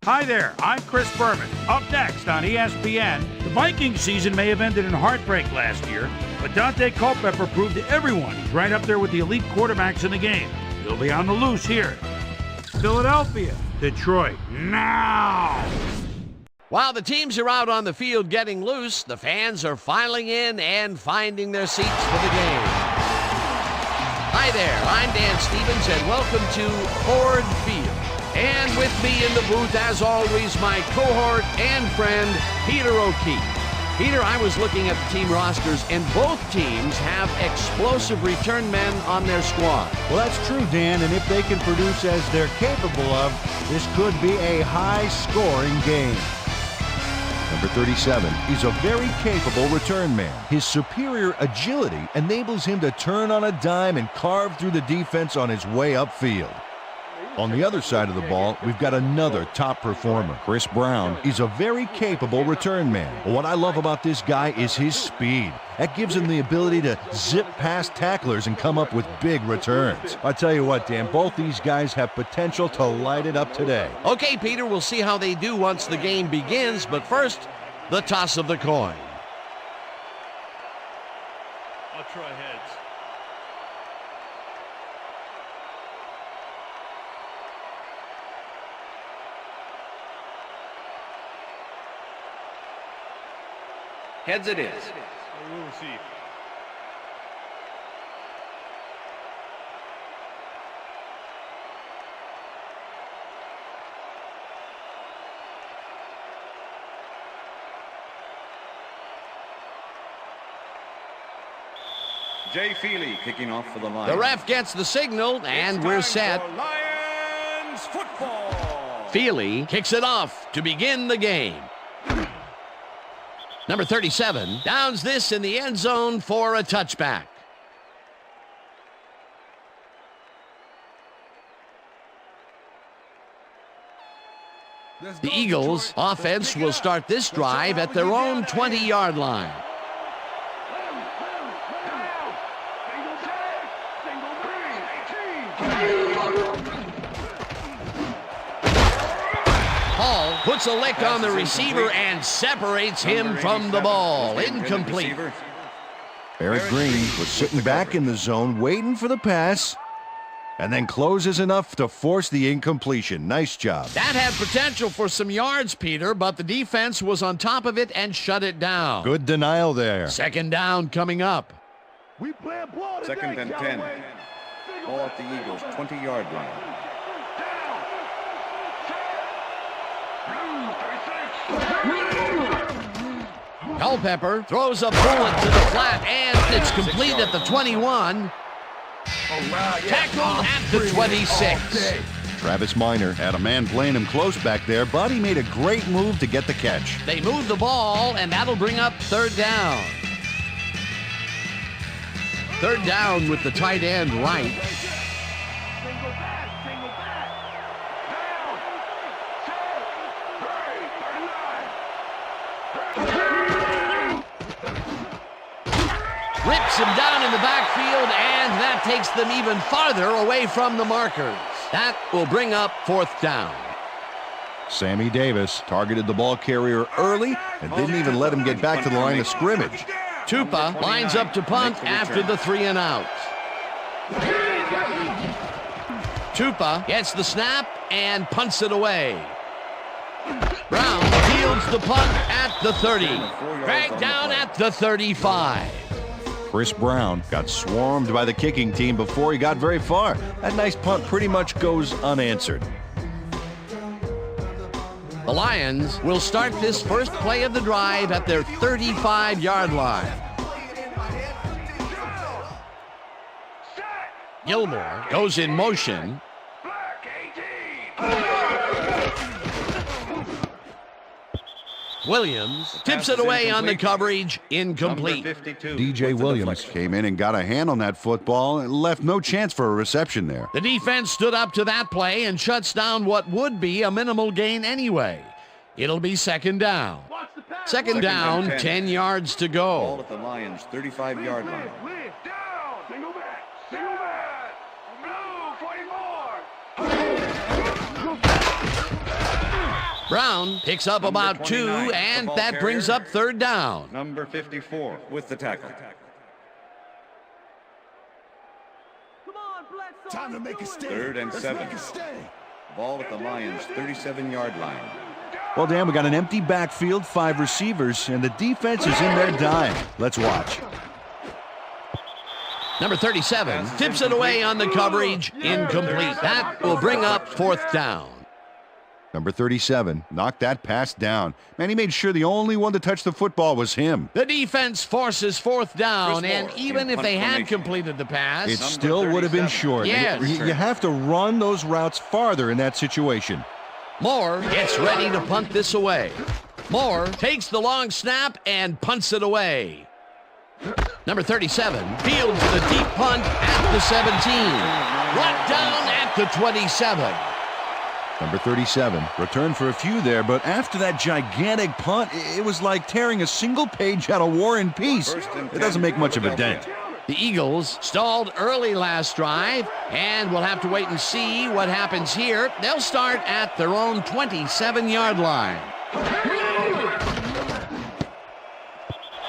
Hi there, I'm Chris Berman. Up next on ESPN, the Vikings season may have ended in heartbreak last year, but Dante Culpepper proved to everyone he's right up there with the elite quarterbacks in the game. He'll be on the loose here. Philadelphia, Detroit, now! While the teams are out on the field getting loose, the fans are filing in and finding their seats for the game. Hi there, I'm Dan Stevens, and welcome to Ford Field. And with me in the booth, as always, my cohort and friend, Peter O'Keefe. Peter, I was looking at the team rosters, and both teams have explosive return men on their squad. Well, that's true, Dan, and if they can produce as they're capable of, this could be a high-scoring game. Number 37 is a very capable return man. His superior agility enables him to turn on a dime and carve through the defense on his way upfield. On the other side of the ball, we've got another top performer. Chris Brown is a very capable return man. What I love about this guy is his speed. That gives him the ability to zip past tacklers and come up with big returns. I tell you what, Dan, both these guys have potential to light it up today. Okay, Peter, we'll see how they do once the game begins, but first, the toss of the coin. I'll try heads. Heads it is. We'll receive. Jay Feely kicking off for the Lions. The ref gets the signal, and we're set. Lions football. Feely kicks it off to begin the game. Number 37 downs this in the end zone for a touchback. The Eagles' offense will start this drive at their own 20-yard line. Hall puts a lick on the receiver and separates him from the ball. Incomplete. Eric Green was sitting back in the zone waiting for the pass and then closes enough to force the incompletion. Nice job. That had potential for some yards, Peter, but the defense was on top of it and shut it down. Good denial there. Second down coming up. Second and 10. Ball at the Eagles' 20-yard line. Culpepper throws a bullet to the flat, and it's complete at the 21. Tackled at the 26. Travis Minor had a man playing him close back there, but he made a great move to get the catch. They move the ball, and that'll bring up third down. Third down with the tight end right. Rips him down in the backfield, and that takes them even farther away from the markers. That will bring up fourth down. Sammy Davis targeted the ball carrier early and didn't even let him get back to the line of scrimmage. Tupa lines up to punt after the 3 and out. Tupa gets the snap and punts it away. Brown fields the punt at the 30. Dragged down at the 35. Chris Brown got swarmed by the kicking team before he got very far. That nice punt pretty much goes unanswered. The Lions will start this first play of the drive at their 35-yard line. Gilmore goes in motion. Williams tips it away on the coverage. Incomplete. DJ Williams came in and got a hand on that football and left no chance for a reception there. The defense stood up to that play and shuts down what would be a minimal gain anyway. It'll be second down. Second down, 10 yards to go. Ball at the Lions' 35-yard line. Brown picks up Number about 2, 29, the and ball that brings carrier. up 3rd down. Number 54 with the tackle. Time to make a stand. 3rd and 7. Ball at the Lions' 37-yard line. Well, Dan, we got an empty backfield, 5 receivers, and the defense is in their dime. Let's watch. Number 37 tips it away on the coverage. Incomplete. That will bring up 4th down. Number 37 knocked that pass down. Man, he made sure the only one to touch the football was him. The defense forces 4th down, Chris and Moore even in if they punt had formation. completed the pass, It Number still would have been 37. short. Yes. You have to run those routes farther in that situation. Moore gets ready to punt this away. Moore takes the long snap and punts it away. Number 37 fields the deep punt at the 17. Brought down at the 27. Number 37 returned for a few there, but after that gigantic punt, it was like tearing a single page out of War and Peace. First and It doesn't 10, make much of a dent. The Eagles stalled early last drive, and we'll have to wait and see what happens here. They'll start at their own 27-yard line.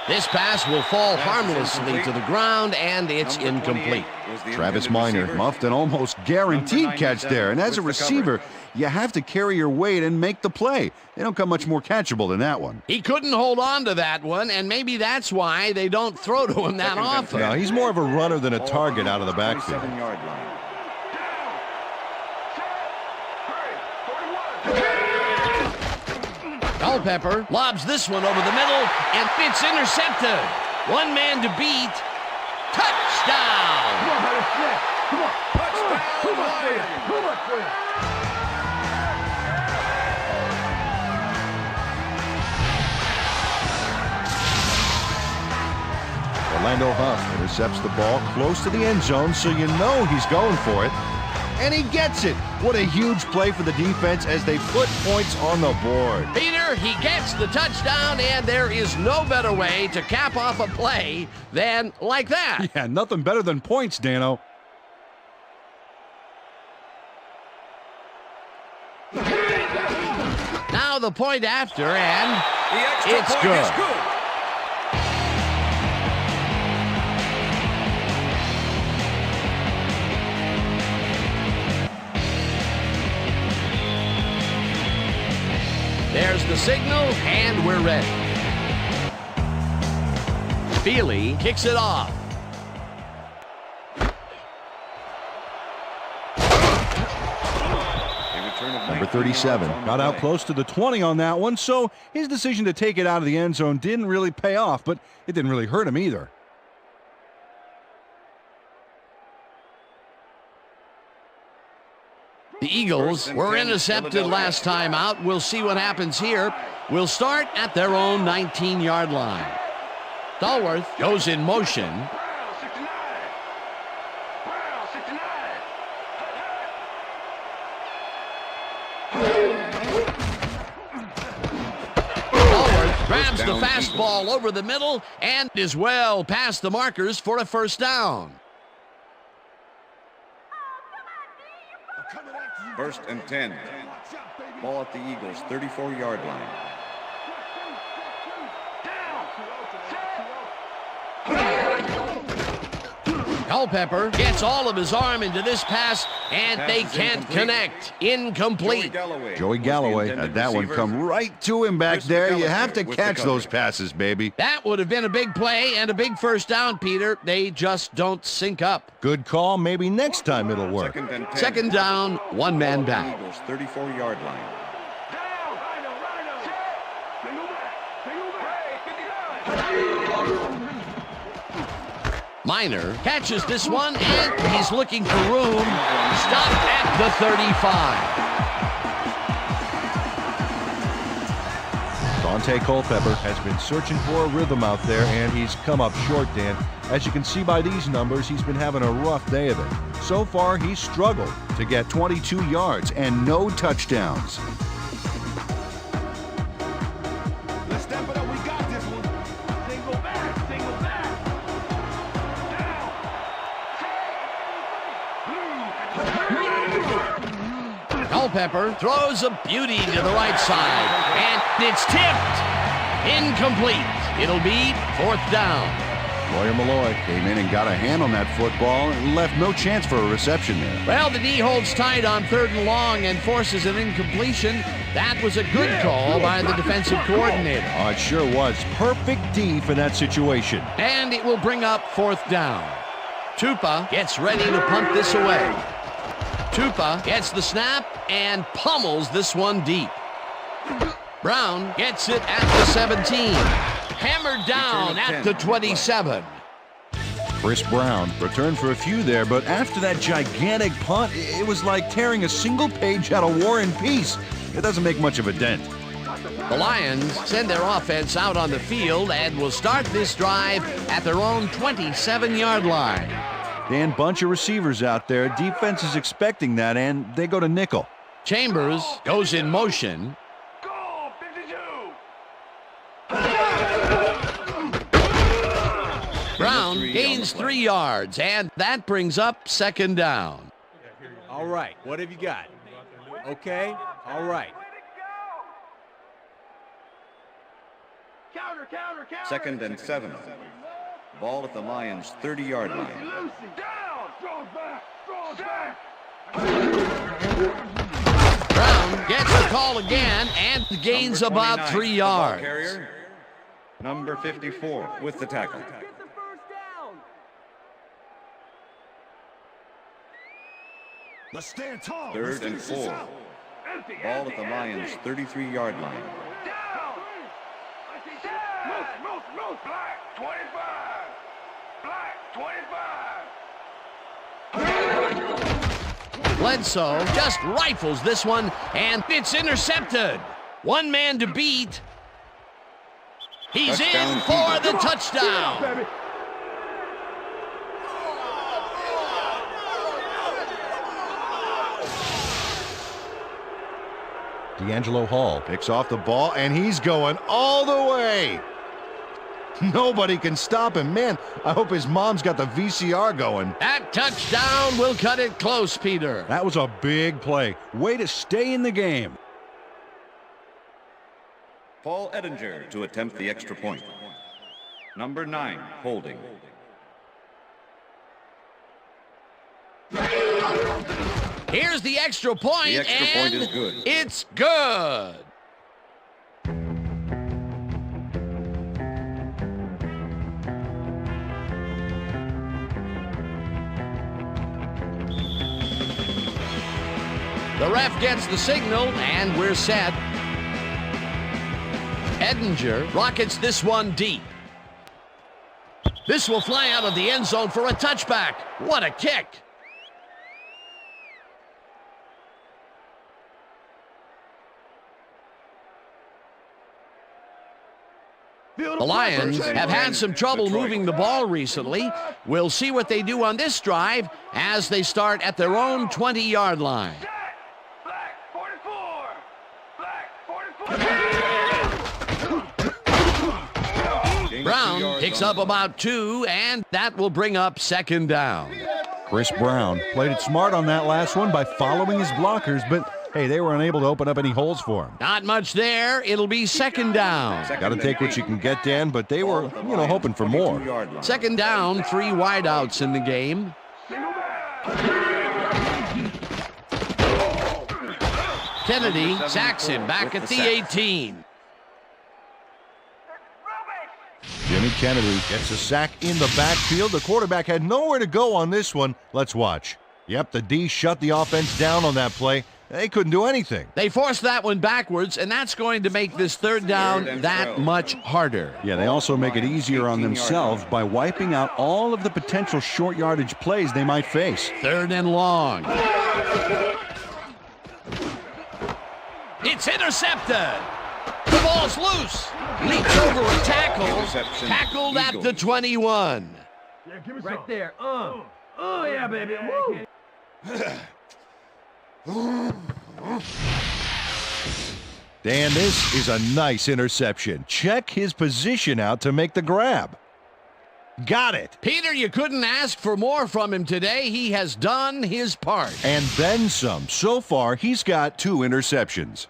This pass will fall harmlessly to the ground, and it's Number incomplete. 28 was the Travis intended Minor receiver. muffed an almost guaranteed Number catch there, and as a with the receiver, cover. you have to carry your weight and make the play. They don't come much more catchable than that one. He couldn't hold on to that one, and maybe that's why they don't throw to him that Second and often. 10. No, he's more of a runner than a Ball target out of the at backfield. 27-yard line. Culpepper lobs this one over the middle, and it's intercepted. One man to beat. Touchdown! Orlando Huff intercepts the ball close to the end zone, so you know he's going for it. And he gets it. What a huge play for the defense as they put points on the board. Peter, he gets the touchdown, and there is no better way to cap off a play than like that. Yeah, nothing better than points, Dano. Now the point after, and The extra it's point good. is good. There's the signal, and we're ready. Feely kicks it off. A return of Number 19 37 yards on got the out play. close to the 20 on that one, so his decision to take it out of the end zone didn't really pay off, but it didn't really hurt him either. The Eagles First and were 10, intercepted Philadelphia. last time out. We'll see what happens here. We'll start at their own 19-yard line. Stallworth goes in motion. Stallworth grabs the down, fastball over the middle and is well past the markers for a first down. First and 10. Ball at the Eagles' 34-yard line. Culpepper gets all of his arm into this pass, and Pass they is can't incomplete. connect. Joey Incomplete. Galloway. Joey was the Galloway intended had that one receiver. come right to him back Chris there. You McAllister have to with the catch those coverage. passes, baby. That would have been a big play and a big first down, Peter. They just don't sync up. Good call. Maybe next time it'll work. Second and 10. Second down, one man Ball at back. the Eagles' 34-yard line. Minor catches this one, and he's looking for room. Stopped at the 35. Dante Culpepper has been searching for a rhythm out there, and he's come up short, Dan. As you can see by these numbers, he's been having a rough day of it. So far, he's struggled to get 22 yards and no touchdowns. Let's step it up. We got this one. Single back. Single back. Culpepper throws a beauty to the right side, and it's tipped. Incomplete. It'll be 4th down. Lawyer Malloy came in and got a hand on that football and left no chance for a reception there. Well, the D holds tight on 3rd and long and forces an incompletion. That was a good call by the defensive coordinator. Oh, it sure was. Perfect D for that situation. And it will bring up 4th down. Tupa gets ready to punt this away. Tupa gets the snap and pummels this one deep. Brown gets it at the 17. Hammered down at the 27. Chris Brown returned for a few there, but after that gigantic punt, it was like tearing a single page out of War and Peace. It doesn't make much of a dent. The Lions send their offense out on the field and will start this drive at their own 27-yard line. Dan, bunch of receivers out there. Defense is expecting that, and they go to nickel. Chambers goes in motion. Go, 52. Brown gains 3 yards, and that brings up 2nd down. All right, what have you got? Okay, all right. Counter, counter, counter. 2nd and 7. Ball at the Lions' 30-yard line. Lucy, down. Throws back. Throws back. Brown gets the call again and gains Number about 29, 3 the ball yards. carrier. Number 54 with the tackle. Let's stand tall. 3rd and 4. Empty, Ball at the Lions' 33-yard line. Down. Move. Black, 25. Black, 25. Bledsoe just rifles this one, and it's intercepted. One man to beat. He's Touchdown, in for the Baby. touchdown. D'Angelo Hall picks off the ball, and he's going all the way. Nobody can stop him. Man, I hope his mom's got the VCR going. That touchdown will cut it close, Peter. That was a big play. Way to stay in the game. Paul Edinger to attempt the extra point. Number 9, holding. Here's the extra point, The extra and point is good. It's good. The ref gets the signal, and we're set. Edinger rockets this one deep. This will fly out of the end zone for a touchback. What a kick. The Lions have had some trouble moving the ball recently. We'll see what they do on this drive as they start at their own 20-yard line. Black, 44. Black, 44. Brown picks up about 2, and that will bring up 2nd down. Chris Brown played it smart on that last one by following his blockers, but hey, they were unable to open up any holes for him. Not much there. It'll be 2nd down. Got to take what you can get, Dan, but they were, hoping for more. 2nd down, 3 wideouts in the game. Kennedy sacks him back at the 18. Jimmy Kennedy gets a sack in the backfield. The quarterback had nowhere to go on this one. Let's watch. Yep, the D shut the offense down on that play. They couldn't do anything. They forced that one backwards, and that's going to make this 3rd down that much harder. Yeah, they also make it easier on themselves by wiping out all of the potential short yardage plays they might face. 3rd and long. It's intercepted. The ball's loose. Leaps over a tackle. Tackled at the 21. Yeah, give me right there. Oh, yeah, baby. Woo. Dan, this is a nice interception. Check his position out to make the grab. Got it. Peter, you couldn't ask for more from him today. He has done his part. And then some. So far, he's got 2 interceptions.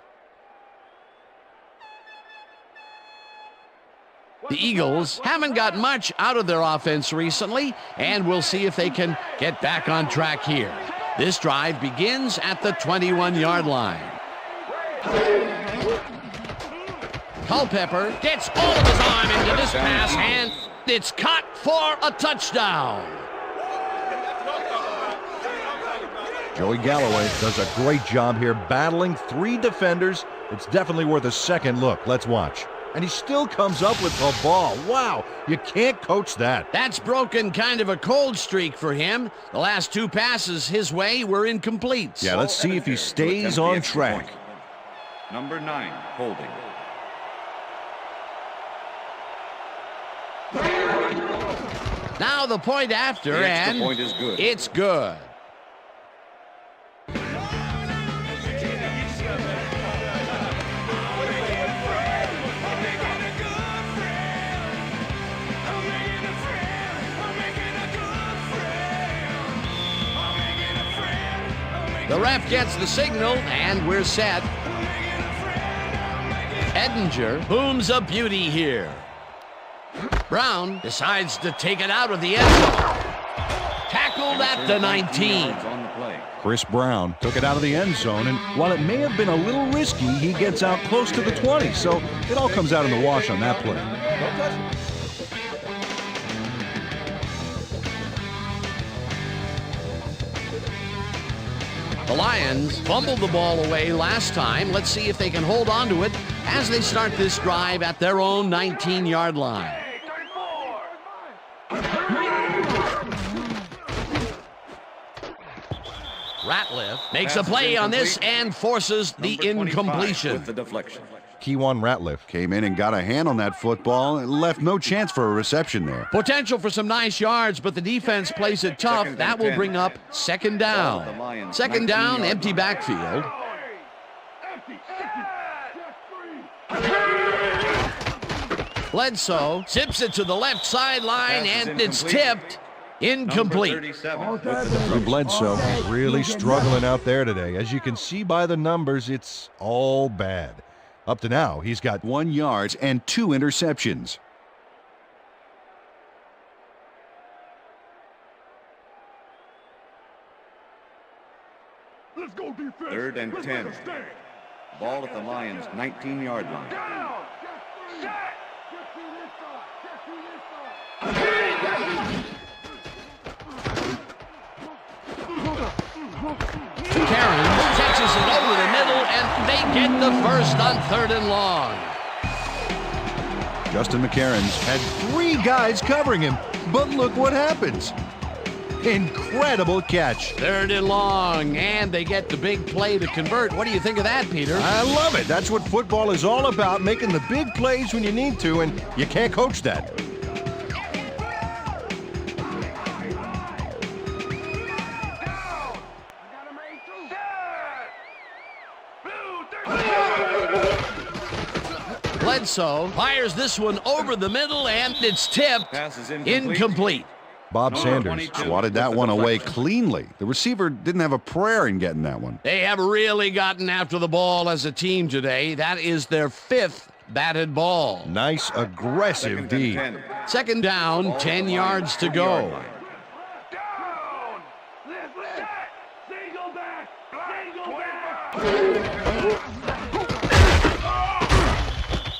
The Eagles haven't got much out of their offense recently, and we'll see if they can get back on track here. This drive begins at the 21-yard line. Culpepper gets all of his arm into this pass, and it's caught for a touchdown. Joey Galloway does a great job here battling 3 defenders. It's definitely worth a second look. Let's watch. And he still comes up with the ball. Wow, you can't coach that. That's broken kind of a cold streak for him. The last 2 passes his way were incomplete. Yeah, let's see if he stays on track. Number 9, holding. Now the point after, The extra and point is good. It's good. The ref gets the signal, and we're set. Edinger booms a beauty here. Brown decides to take it out of the end zone. Tackled at the 19. Chris Brown took it out of the end zone, and while it may have been a little risky, he gets out close to the 20, so it all comes out in the wash on that play. Don't touch it. The Lions fumbled the ball away last time. Let's see if they can hold on to it as they start this drive at their own 19-yard line. Ratliff makes a play on this and forces the incompletion. With the deflection. Keywan Ratliff came in and got a hand on that football and left no chance for a reception there. Potential for some nice yards, but the defense plays it tough. That will bring up second down. Second down, empty backfield. Bledsoe zips it to the left sideline, and it's tipped. Incomplete. Drew Bledsoe really struggling out there today. As you can see by the numbers, it's all bad. Up to now, he's got 1 yard and 2 interceptions. Let's go defense. 3rd and 10. Ball at the Lions' 19-yard line. Karen catches it over the middle, and they get the first on 3rd and long. Justin McCarron's had 3 guys covering him, but look what happens. Incredible catch. 3rd and long, and they get the big play to convert. What do you think of that, Peter? I love it. That's what football is all about, making the big plays when you need to, and you can't coach that. Bledsoe fires this one over the middle, and it's tipped. Pass is Incomplete. Bob Number Sanders 22 swatted that with the one away deflection. cleanly. The receiver didn't have a prayer in getting that one. They have really gotten after the ball as a team today. That is their 5th batted ball. Nice, aggressive 2nd and D. 10. Second down, Ball at 10 the yards to 40-yard go. line. Down. Single back. Single back.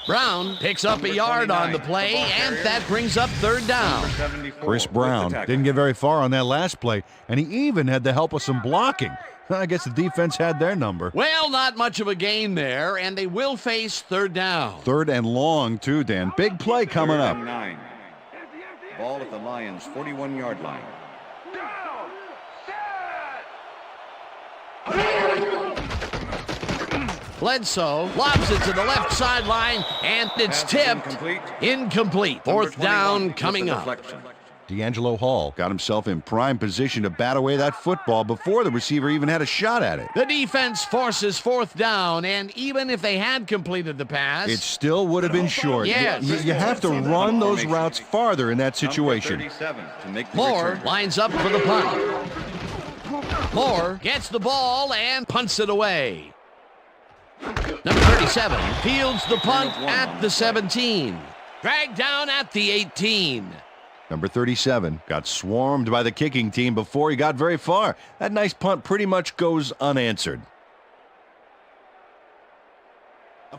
Brown picks up a yard on the play, and that brings up 3rd down. 74 Chris with Brown the tackle. didn't get very far on that last play, and he even had the help of some blocking. I guess the defense had their number. Well, not much of a gain there, and they will face 3rd down. 3rd and long, too, Dan. Big play coming 3rd up. and 9. Ball at the Lions' 41-yard line. Bledsoe lobs it to the left sideline, and it's Pass is tipped. incomplete. Incomplete. Number 4th down 21 with coming the up. deflection. D'Angelo Hall got himself in prime position to bat away that football before the receiver even had a shot at it. The defense forces fourth down, and even if they had completed the pass, It still would have been short. Yes. You have to run those routes farther in that situation. Number 37 to make the Moore return. lines up for the punt. Moore gets the ball and punts it away. Number 37 fields the punt at the 17. Dragged down at the 18. Number 37 got swarmed by the kicking team before he got very far. That nice punt pretty much goes unanswered.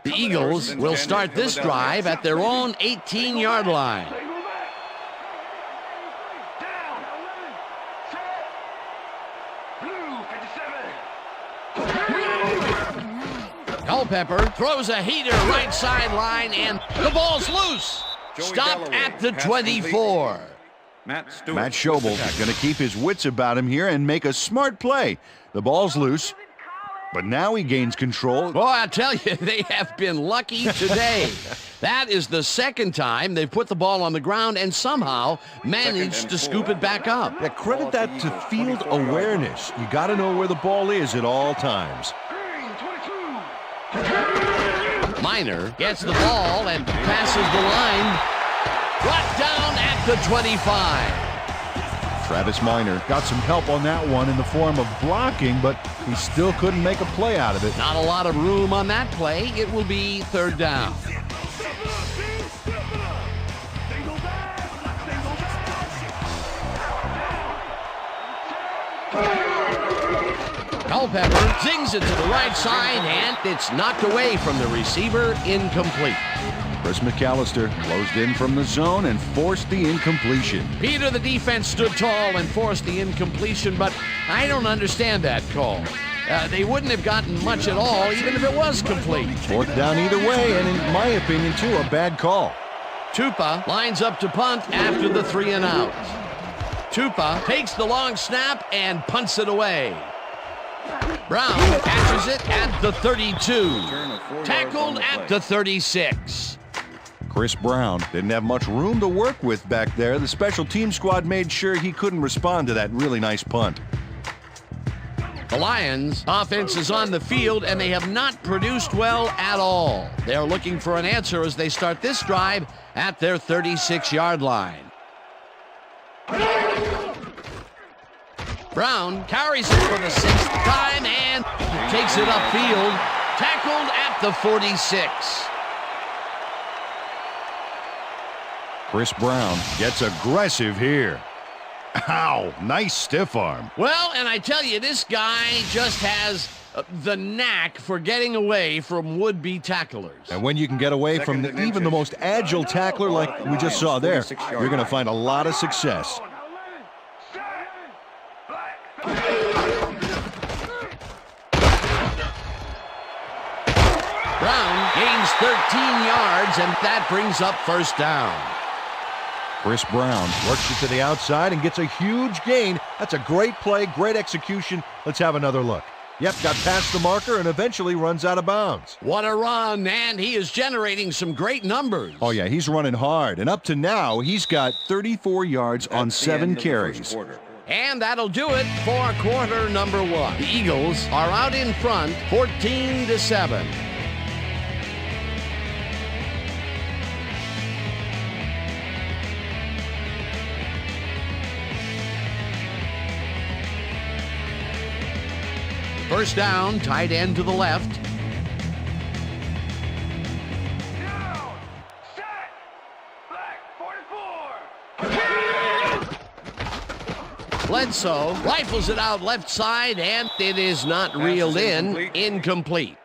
The Eagles will start this drive at their own 18-yard line. Culpepper throws a heater right sideline, and the ball's loose. Stopped at the 24. Matt Schobel is going to keep his wits about him here and make a smart play. The ball's loose, but now he gains control. Boy, I tell you, they have been lucky today. That is the second time they've put the ball on the ground and somehow managed to scoop it back up. Yeah, credit that to field awareness. You got to know where the ball is at all times. Miner gets the ball and passes the line. Brought down at the 25. Travis Miner got some help on that one in the form of blocking, but he still couldn't make a play out of it. Not a lot of room on that play. It will be third down. Culpepper zings it to the right side, and it's knocked away from the receiver, incomplete. Chris McAllister closed in from the zone and forced the incompletion. Peter, the defense, stood tall and forced the incompletion, but I don't understand that call. They wouldn't have gotten much at all, even if it was complete. Fourth down either way, and in my opinion, too, a bad call. Tupa lines up to punt after the 3 and out. Tupa takes the long snap and punts it away. Brown catches it at the 32. Tackled at the 36. Chris Brown didn't have much room to work with back there. The special team squad made sure he couldn't respond to that really nice punt. The Lions offense is on the field, and they have not produced well at all. They're looking for an answer as they start this drive at their 36-yard line. Brown carries it for the 6th time and takes it upfield. Tackled at the 46. Chris Brown gets aggressive here. Ow, nice stiff arm. Well, and I tell you, this guy just has the knack for getting away from would-be tacklers. And when you can get away from even the most agile tackler like we just saw there, you're going to find a lot of success. Brown gains 13 yards, and that brings up first down. Chris Brown works it to the outside and gets a huge gain. That's a great play, great execution. Let's have another look. Yep, got past the marker and eventually runs out of bounds. What a run, and he is generating some great numbers. Oh, yeah, he's running hard, and up to now, he's got 34 yards on 7 carries. And that'll do it for quarter number 1. The Eagles are out in front, 14-7. First down, tight end to the left. Down, set, black 44. Bledsoe rifles it out left side, and it is not reeled in. Incomplete.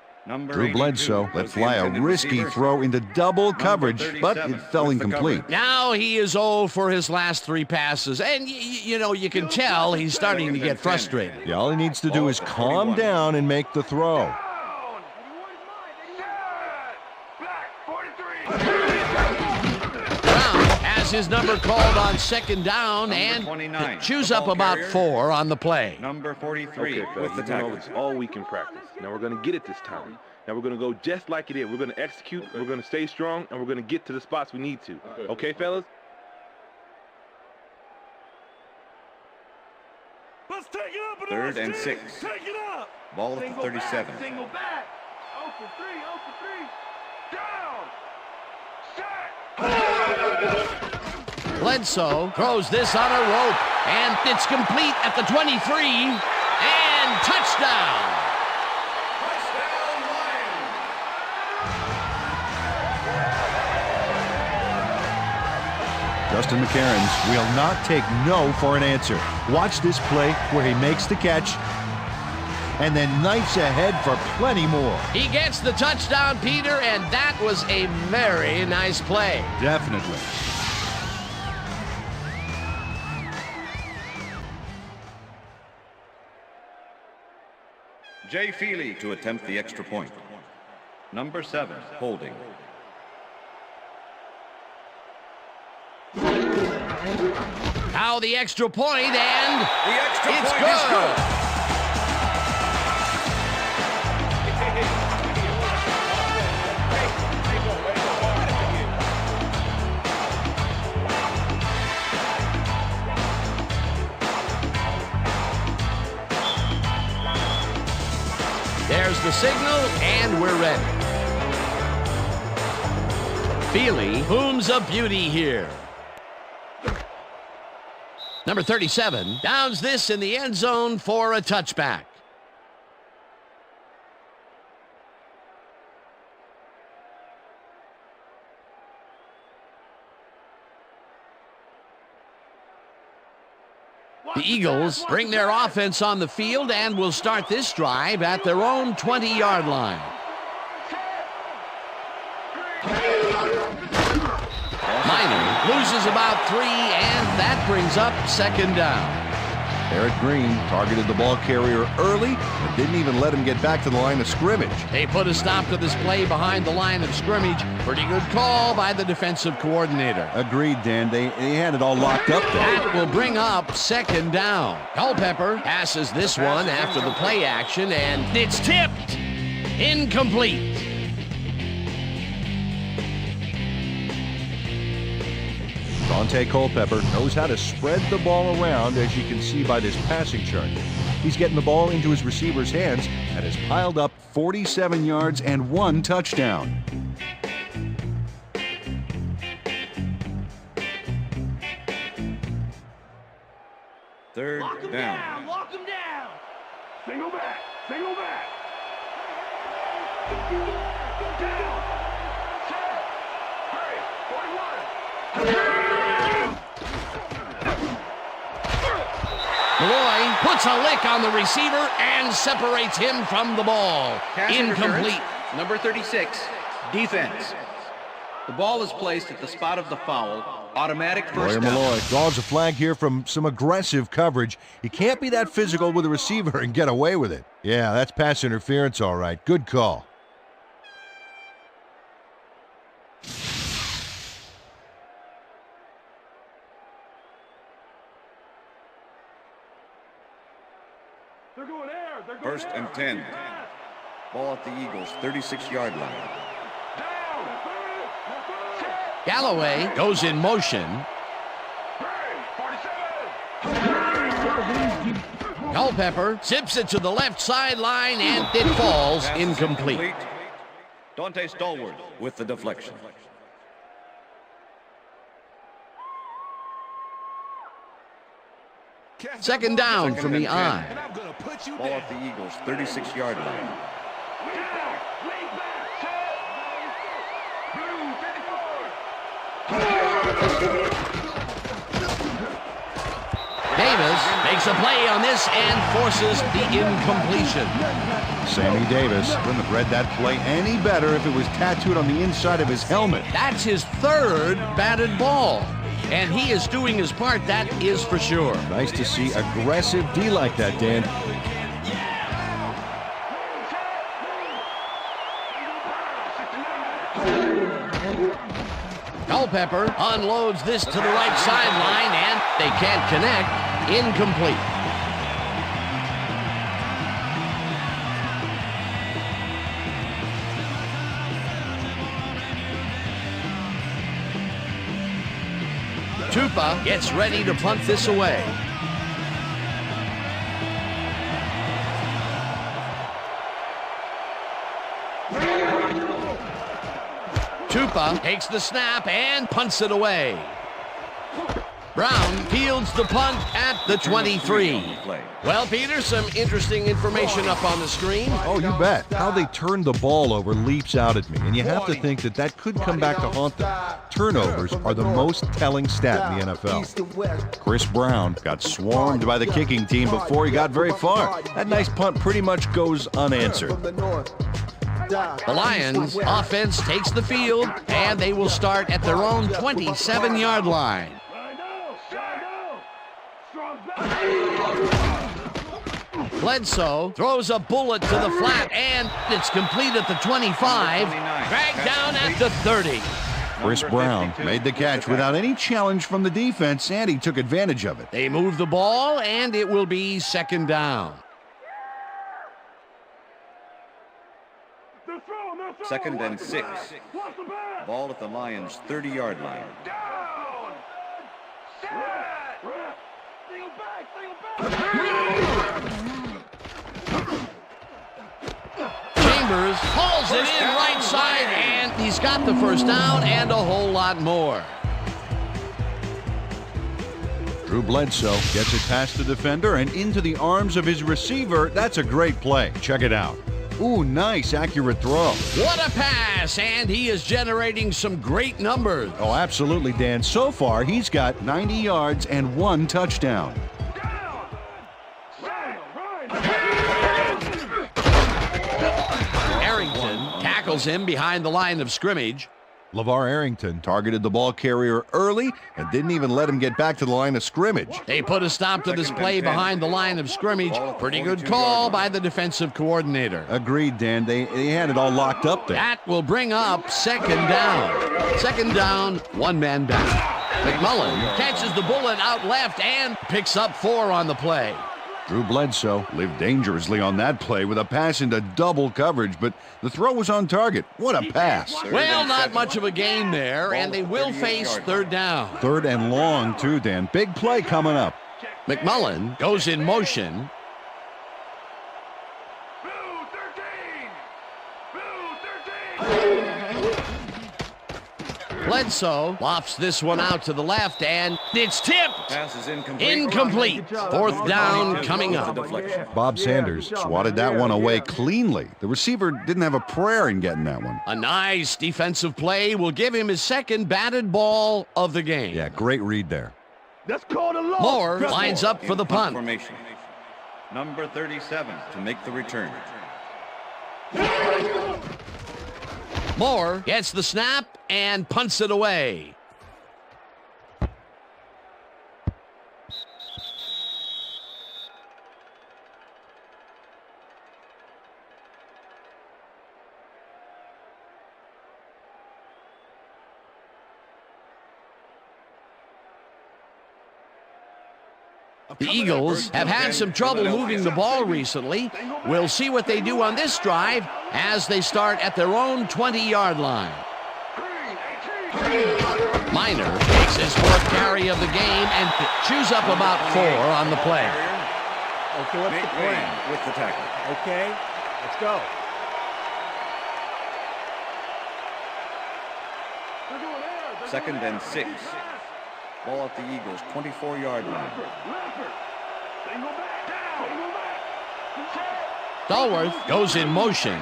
Drew Bledsoe let fly a risky throw into double coverage, but it fell incomplete. Now he is 0 for his last 3 passes, and you know, you can tell he's starting to get frustrated. Yeah, all he needs to do is calm down and make the throw. Down, set, black 43. Brown has his number called on second down and chews up about 4 on the play. Number 43 Okay, with the tackle. It's all week in practice. Now we're going to get it this time. Now we're going to go just like it is. We're going to execute, we're going to stay strong, and we're going to get to the spots we need to. Okay, fellas? Third and 6. Take it up. Ball at the 37. Single back. 0 for 3, 0 for 3. Down. Set. Bledsoe throws this on a rope, and it's complete at the 23, and touchdown. Justin McCarons will not take no for an answer. Watch this play where he makes the catch and then knifes ahead for plenty more. He gets the touchdown, Peter, and that was a very nice play. Definitely. Jay Feely to attempt the extra point. Number 7, holding. Now the extra point, and The extra it's point good. is good. There's the signal, and we're ready. Feely booms a beauty here. Number 37 downs this in the end zone for a touchback. The Eagles bring their offense on the field and will start this drive at their own 20-yard line. Minor loses about 3, and that brings up second down. Eric Green targeted the ball carrier early and didn't even let him get back to the line of scrimmage. They put a stop to this play behind the line of scrimmage. Pretty good call by the defensive coordinator. Agreed, Dan. They had it all locked up there. That will bring up second down. Culpepper passes this one after the play action, and it's tipped. Incomplete. Dante Culpepper knows how to spread the ball around, as you can see by this passing chart. He's getting the ball into his receiver's hands and has piled up 47 yards and 1 touchdown. Third down. Lock him down. Single back. Single back. Down. Set. Hurry. 41. Malloy puts a lick on the receiver and separates him from the ball. Pass Incomplete. interference, number 36, defense. The ball is placed at the spot of the foul. Automatic first Lawyer down. Malloy draws a flag here from some aggressive coverage. You can't be that physical with a receiver and get away with it. Yeah, that's pass interference, all right. Good call. They're going air. They're going First air. and 10. Ball at the Eagles' 36-yard line. Down. Set. Galloway goes in motion. Hurry. 47. Culpepper zips it to the left sideline, and it falls Pass is incomplete. Dante Stallworth with the deflection. Second down from the eye. And I'm gonna put you Ball down. at the Eagles' 36-yard line. Down. Lean back. Set. Blue 54. Davis makes a play on this and forces the incompletion. Sammy Davis wouldn't have read that play any better if it was tattooed on the inside of his helmet. That's his third batted ball, and he is doing his part, that is for sure. Nice to see aggressive D like that, Dan. Culpepper unloads this to the right sideline, and they can't connect. Incomplete. Tupa gets ready to punt this away. Tupa takes the snap and punts it away. Brown fields the punt at the 23. Well, Peter, some interesting information up on the screen. Oh, you bet. How they turned the ball over leaps out at me, and you have to think that that could come back to haunt them. Turnovers are the most telling stat in the NFL. Chris Brown got swarmed by the kicking team before he got very far. That nice punt pretty much goes unanswered. The Lions offense takes the field, and they will start at their own 27-yard line. Bledsoe throws a bullet to the flat, and it's complete at the 25, dragged down at the 30. Chris Brown made the catch without any challenge from the defense, and he took advantage of it. They move the ball, and it will be second down. Second and 6. Ball at the Lions' 30-yard line. Chambers hauls it in right side, and he's got the first down and a whole lot more. Drew Bledsoe gets it past the defender and into the arms of his receiver. That's a great play. Check it out. Ooh, nice, accurate throw. What a pass, and he is generating some great numbers. Oh, absolutely, Dan. So far, he's got 90 yards and 1 touchdown. Arrington tackles him behind the line of scrimmage. LeVar Arrington targeted the ball carrier early and didn't even let him get back to the line of scrimmage. They put a stop to this play behind the line of scrimmage. Pretty good call by the defensive coordinator. Agreed, Dan. They had it all locked up there. That will bring up second down. Second down, one man back. McMullen catches the bullet out left and picks up 4 on the play. Drew Bledsoe lived dangerously on that play with a pass into double coverage, but the throw was on target. What a pass. Well, not much of a gain there, and they will face third down. Third and long, too, Dan. Big play coming up. McMullen goes in motion. Bledsoe lofts this one out to the left, and it's tipped. Pass is incomplete. Incomplete. Fourth down coming up. Bob Sanders swatted that one away cleanly. The receiver didn't have a prayer in getting that one. A nice defensive play will give him his second batted ball of the game. Yeah, great read there. That's called a loss. Moore lines up for the punt. Formation. Number 37 to make the return. Moore gets the snap and punts it away. The Eagles have had some trouble moving the ball recently. We'll see what they do on this drive as they start at their own 20-yard line. Minor takes his 4th carry of the game and chews up about 4 on the play. Okay, what's the plan? With the tackle. Okay, let's go. Second and 6. Ball at the Eagles' 24-yard line. Stallworth goes in motion.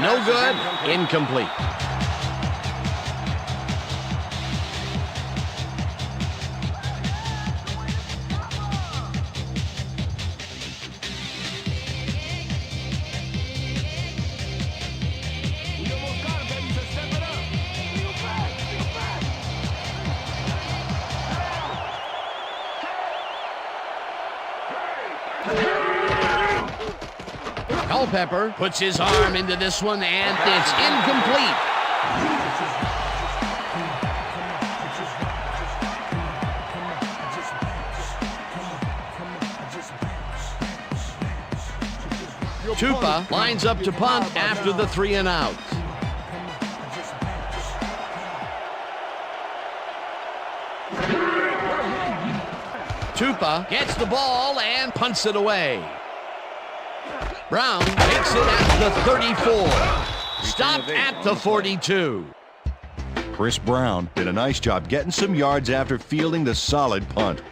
No good. Incomplete. Culpepper puts his arm into this one, and it's incomplete. Tupa lines up to punt after the 3 and out. Tupa gets the ball and punts it away. Brown takes it at the 34. Stopped at the 42. Chris Brown did a nice job getting some yards after fielding the solid punt.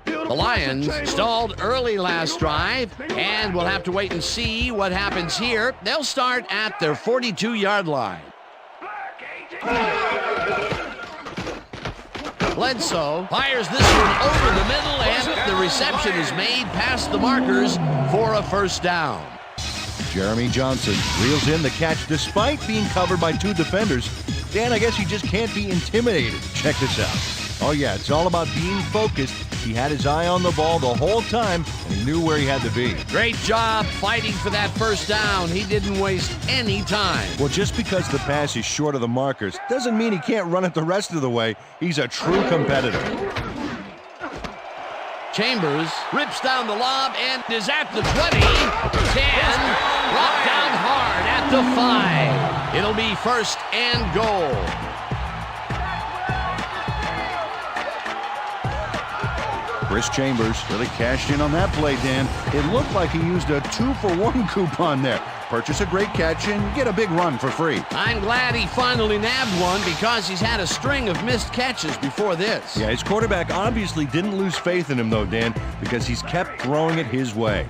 The Lions stalled early last drive, and we'll have to wait and see what happens here. They'll start at their 42-yard line. Bledsoe fires this one over the middle, and the reception is made past the markers for a first down. Jeremy Johnson reels in the catch despite being covered by two defenders. Dan, I guess he just can't be intimidated. Check this out. Oh yeah, it's all about being focused. He had his eye on the ball the whole time, and he knew where he had to be. Great job fighting for that first down. He didn't waste any time. Well, just because the pass is short of the markers doesn't mean he can't run it the rest of the way. He's a true competitor. Chambers rips down the lob and is at the 20, 10, brought down hard at the 5. It'll be first and goal. Chris Chambers really cashed in on that play, Dan. It looked like he used a 2-for-1 coupon there. Purchase a great catch and get a big run for free. I'm glad he finally nabbed one because he's had a string of missed catches before this. Yeah, his quarterback obviously didn't lose faith in him, though, Dan, because he's kept throwing it his way.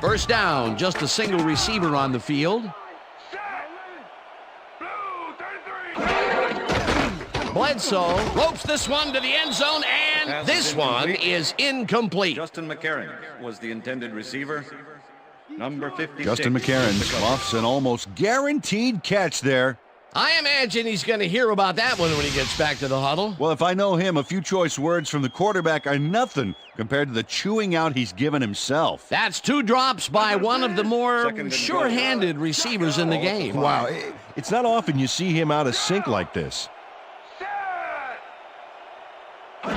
First down, just a single receiver on the field. Bledsoe ropes this one to the end zone, and this one is incomplete. Justin McCarron was the intended receiver. Number 56. Justin McCarron sloughs an almost guaranteed catch there. I imagine he's going to hear about that one when he gets back to the huddle. Well, if I know him, a few choice words from the quarterback are nothing compared to the chewing out he's given himself. That's 2 drops by one of the more sure-handed receivers in the game. Wow, it's not often you see him out of sync like this. Brown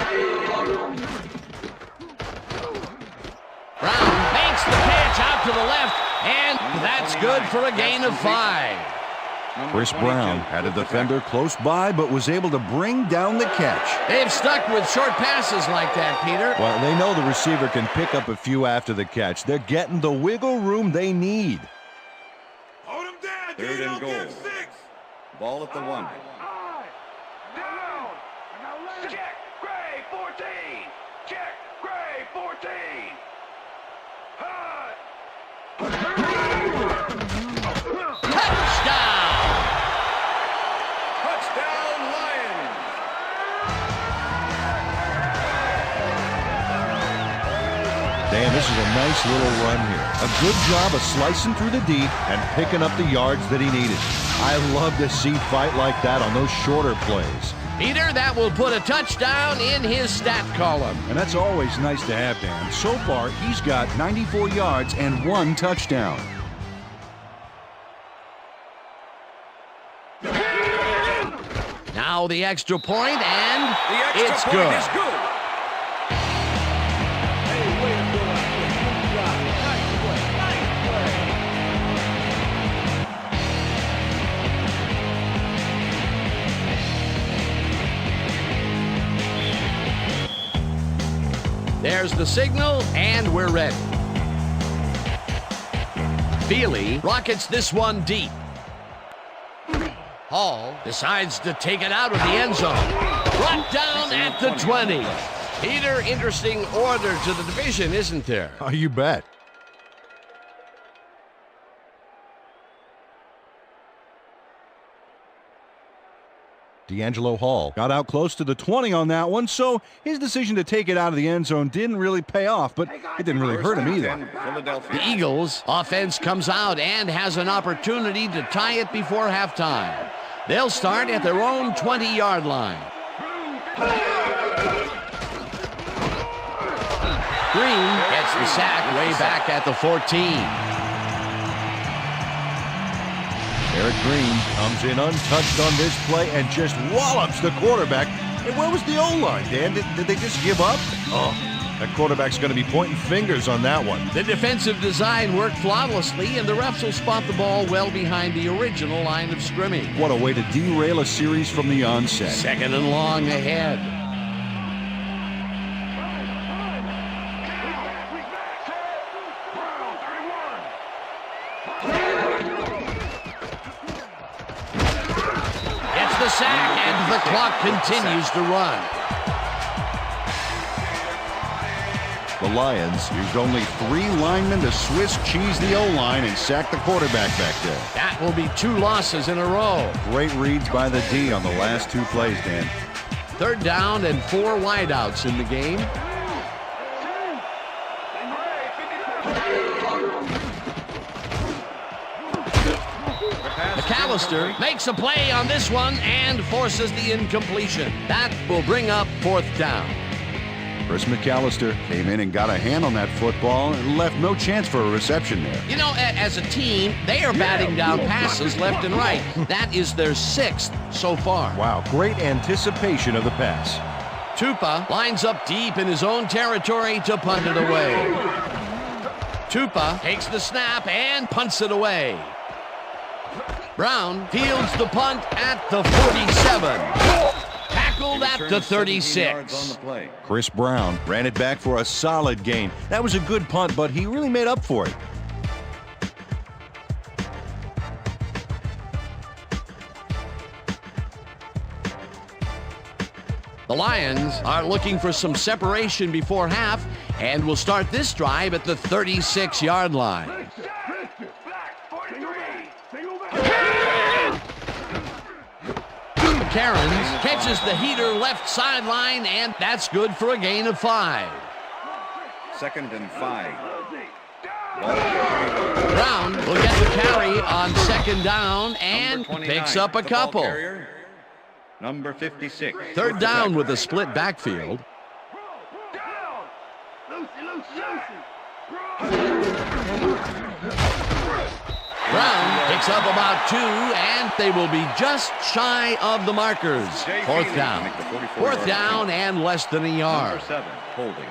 makes the catch out to the left, and that's good for a gain of 5. Chris Brown had a defender close by, but was able to bring down the catch. They've stuck with short passes like that, Peter. Well, they know the receiver can pick up a few after the catch. They're getting the wiggle room they need. Hold him down. Third and goal. Ball at the 1. Check, Gray, 14. Check, Gray, 14. Touchdown, Lions! Dan, this is a nice little run here. A good job of slicing through the deep and picking up the yards that he needed. I love to see fight like that on those shorter plays. Peter, that will put a touchdown in his stat column. And that's always nice to have, Dan. So far, he's got 94 yards and 1 touchdown. Now the extra point, and it's Point good. is good. There's the signal, and we're ready. Feely rockets this one deep. Hall decides to take it out of the end zone. Brought down at the 20. Peter, interesting order to the division, isn't there? Oh, you bet. D'Angelo Hall got out close to the 20 on that one, so his decision to take it out of the end zone didn't really pay off, but it didn't really hurt him either. Philadelphia. The Eagles' offense comes out and has an opportunity to tie it before halftime. They'll start at their own 20-yard line. Green gets the sack way back at the 14. Eric Green comes in untouched on this play and just wallops the quarterback. And where was the O-line, Dan? Did they just give up? Oh, That quarterback's going to be pointing fingers on that one. The defensive design worked flawlessly, and the refs will spot the ball well behind the original line of scrimmage. What a way to derail a series from the onset. 2nd and long ahead. Gets the sack, and the clock continues to run. The Lions used only 3 linemen to Swiss cheese the O-line and sack the quarterback back there. That will be 2 losses in a row. Great reads by the D on the last 2 plays, Dan. 3rd down and 4 wideouts in the game. McAllister makes a play on this one and forces the incompletion. That will bring up 4th down. Chris McAllister came in and got a hand on that football and left no chance for a reception there. You know, as a team, they are batting down passes left and right. That is their 6th so far. Wow, great anticipation of the pass. Tupa lines up deep in his own territory to punt it away. Tupa takes the snap and punts it away. Brown fields the punt at the 47. Tackled at the 36. Chris Brown ran it back for a solid gain. That was a good punt, but he really made up for it. The Lions are looking for some separation before half and will start this drive at the 36-yard line. Cairns catches the heater left sideline, and that's good for a gain of 5. 2nd and 5. Brown will get the carry on 2nd down and picks up a couple. Number 56. 3rd down with a split backfield. Brown picks up about 2, and they will be just shy of the markers. 4th down. 4th down and less than a yard. Number 7, holding.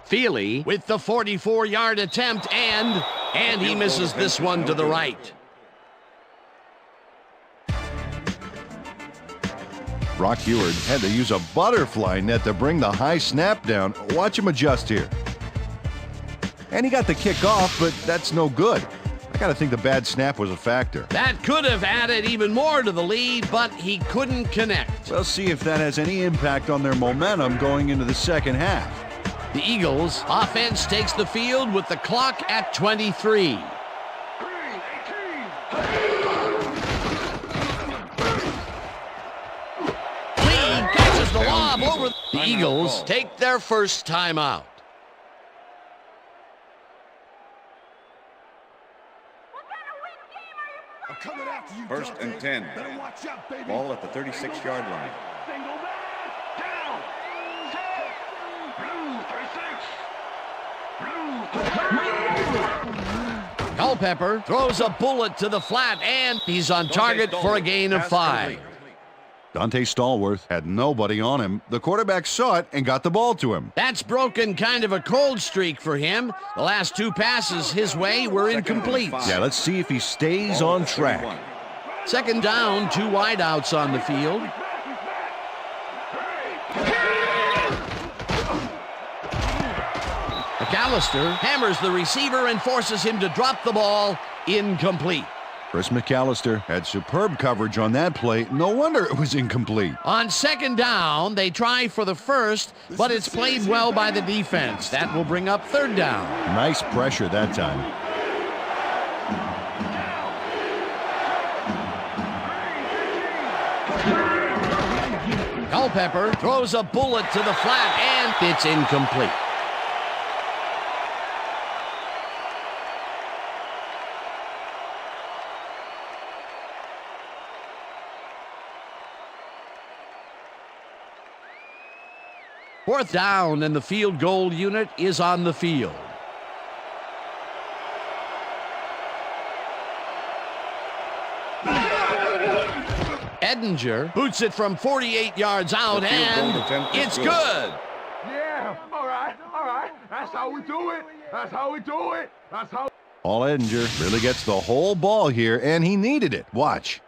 Feely with the 44-yard attempt, and he misses this one to the right. Brock Heward had to use a butterfly net to bring the high snap down. Watch him adjust here. And he got the kick off, but that's no good. I got to think the bad snap was a factor. That could have added even more to the lead, but he couldn't connect. We'll see if that has any impact on their momentum going into the 2nd half. The Eagles' offense takes the field with the clock at 23. Lee catches the lob over. The Eagles take their first timeout. First and 10. Ball at the 36-yard line. Culpepper throws a bullet to the flat, and he's on target for a gain of 5. Dante Stallworth had nobody on him. The quarterback saw it and got the ball to him. That's broken kind of a cold streak for him. The last 2 passes his way were incomplete. Yeah, let's see if he stays on track. 2nd down, 2 wideouts on the field. McAllister hammers the receiver and forces him to drop the ball. Incomplete. Chris McAllister had superb coverage on that play. No wonder it was incomplete. On 2nd down, they try for the first, but it's played well by the defense. That will bring up 3rd down. Nice pressure that time. Culpepper throws a bullet to the flat, and it's incomplete. Fourth down, and the field goal unit is on the field. Edinger boots it from 48 yards out, and it's good. Yeah, all right. That's how we do it. That's how we do it. That's how. Paul Edinger really gets the whole ball here, and he needed it. Watch.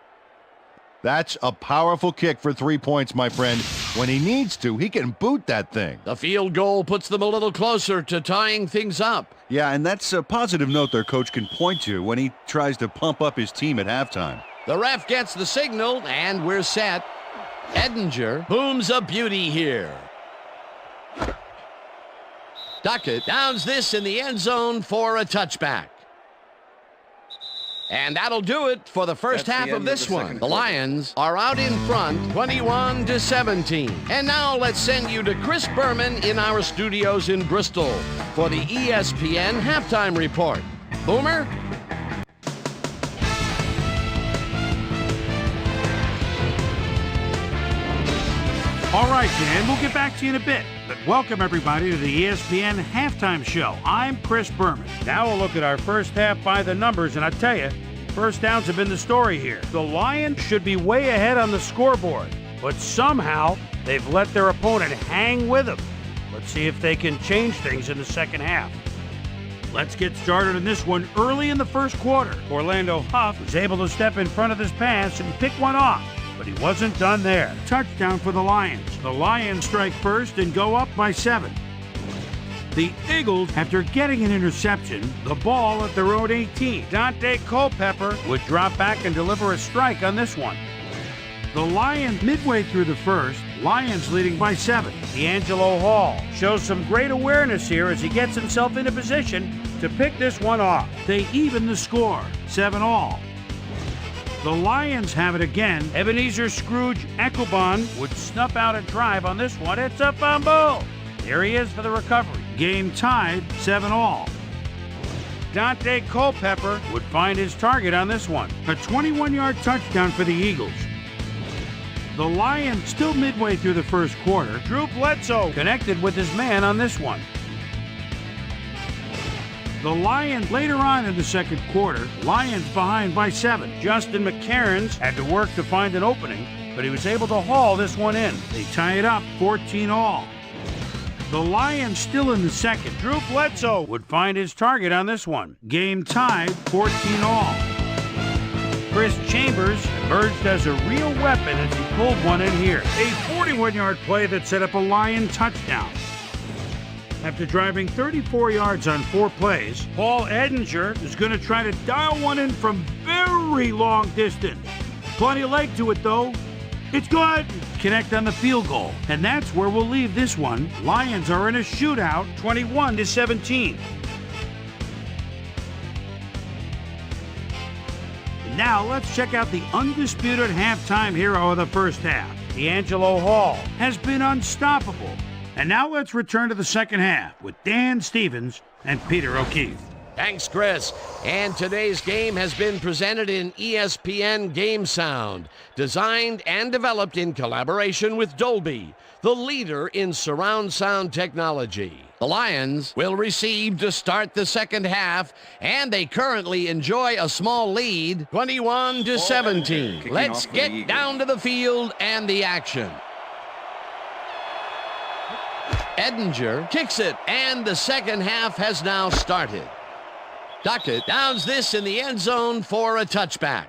That's a powerful kick for 3 points, my friend. When he needs to, he can boot that thing. The field goal puts them a little closer to tying things up. Yeah, and that's a positive note their coach can point to when he tries to pump up his team at halftime. The ref gets the signal, and we're set. Edinger booms a beauty here. Duckett downs this in the end zone for a touchback. And that'll do it for the first half of this one. The Lions are out in front, 21-17. And now let's send you to Chris Berman in our studios in Bristol for the ESPN Halftime Report. Boomer? All right, Dan, we'll get back to you in a bit. But welcome, everybody, to the ESPN Halftime Show. I'm Chris Berman. Now we'll look at our first half by the numbers, and I tell you, first downs have been the story here. The Lions should be way ahead on the scoreboard, but somehow they've let their opponent hang with them. Let's see if they can change things in the second half. Let's get started in this one early in the first quarter. Orlando Huff was able to step in front of this pass and pick one off, but he wasn't done there. Touchdown for the Lions. The Lions strike first and go up by 7. The Eagles, after getting an interception, the ball at their own 18. Dante Culpepper would drop back and deliver a strike on this one. The Lions, midway through the first, Lions leading by 7. D'Angelo Hall shows some great awareness here as he gets himself into position to pick this one off. They even the score, 7-all. The Lions have it again. Ebenezer Scrooge Ekobon would snuff out a drive on this one. It's a fumble. There he is for the recovery. Game tied, 7-all. Dante Culpepper would find his target on this one. A 21-yard touchdown for the Eagles. The Lions still midway through the first quarter. Drew Bledsoe connected with his man on this one. The Lions later on in the second quarter, Lions behind by 7. Justin McCarons had to work to find an opening, but he was able to haul this one in. They tie it up 14-all. The Lions still in the second. Drew Bledsoe would find his target on this one. Game tied 14-all. Chris Chambers emerged as a real weapon as he pulled one in here. A 41-yard play that set up a Lion touchdown. After driving 34 yards on 4 plays, Paul Edinger is going to try to dial one in from very long distance. Plenty of leg to it, though. It's good. Connect on the field goal. And that's where we'll leave this one. Lions are in a shootout, 21-17. Now let's check out the undisputed halftime hero of the first half. D'Angelo Hall has been unstoppable. And now let's return to the second half with Dan Stevens and Peter O'Keefe. Thanks, Chris. And today's game has been presented in ESPN Game Sound, designed and developed in collaboration with Dolby, the leader in surround sound technology. The Lions will receive to start the second half, and they currently enjoy a small lead, 21-17. Let's get down to the field and the action. Edinger kicks it, and the second half has now started. Duckett downs this in the end zone for a touchback.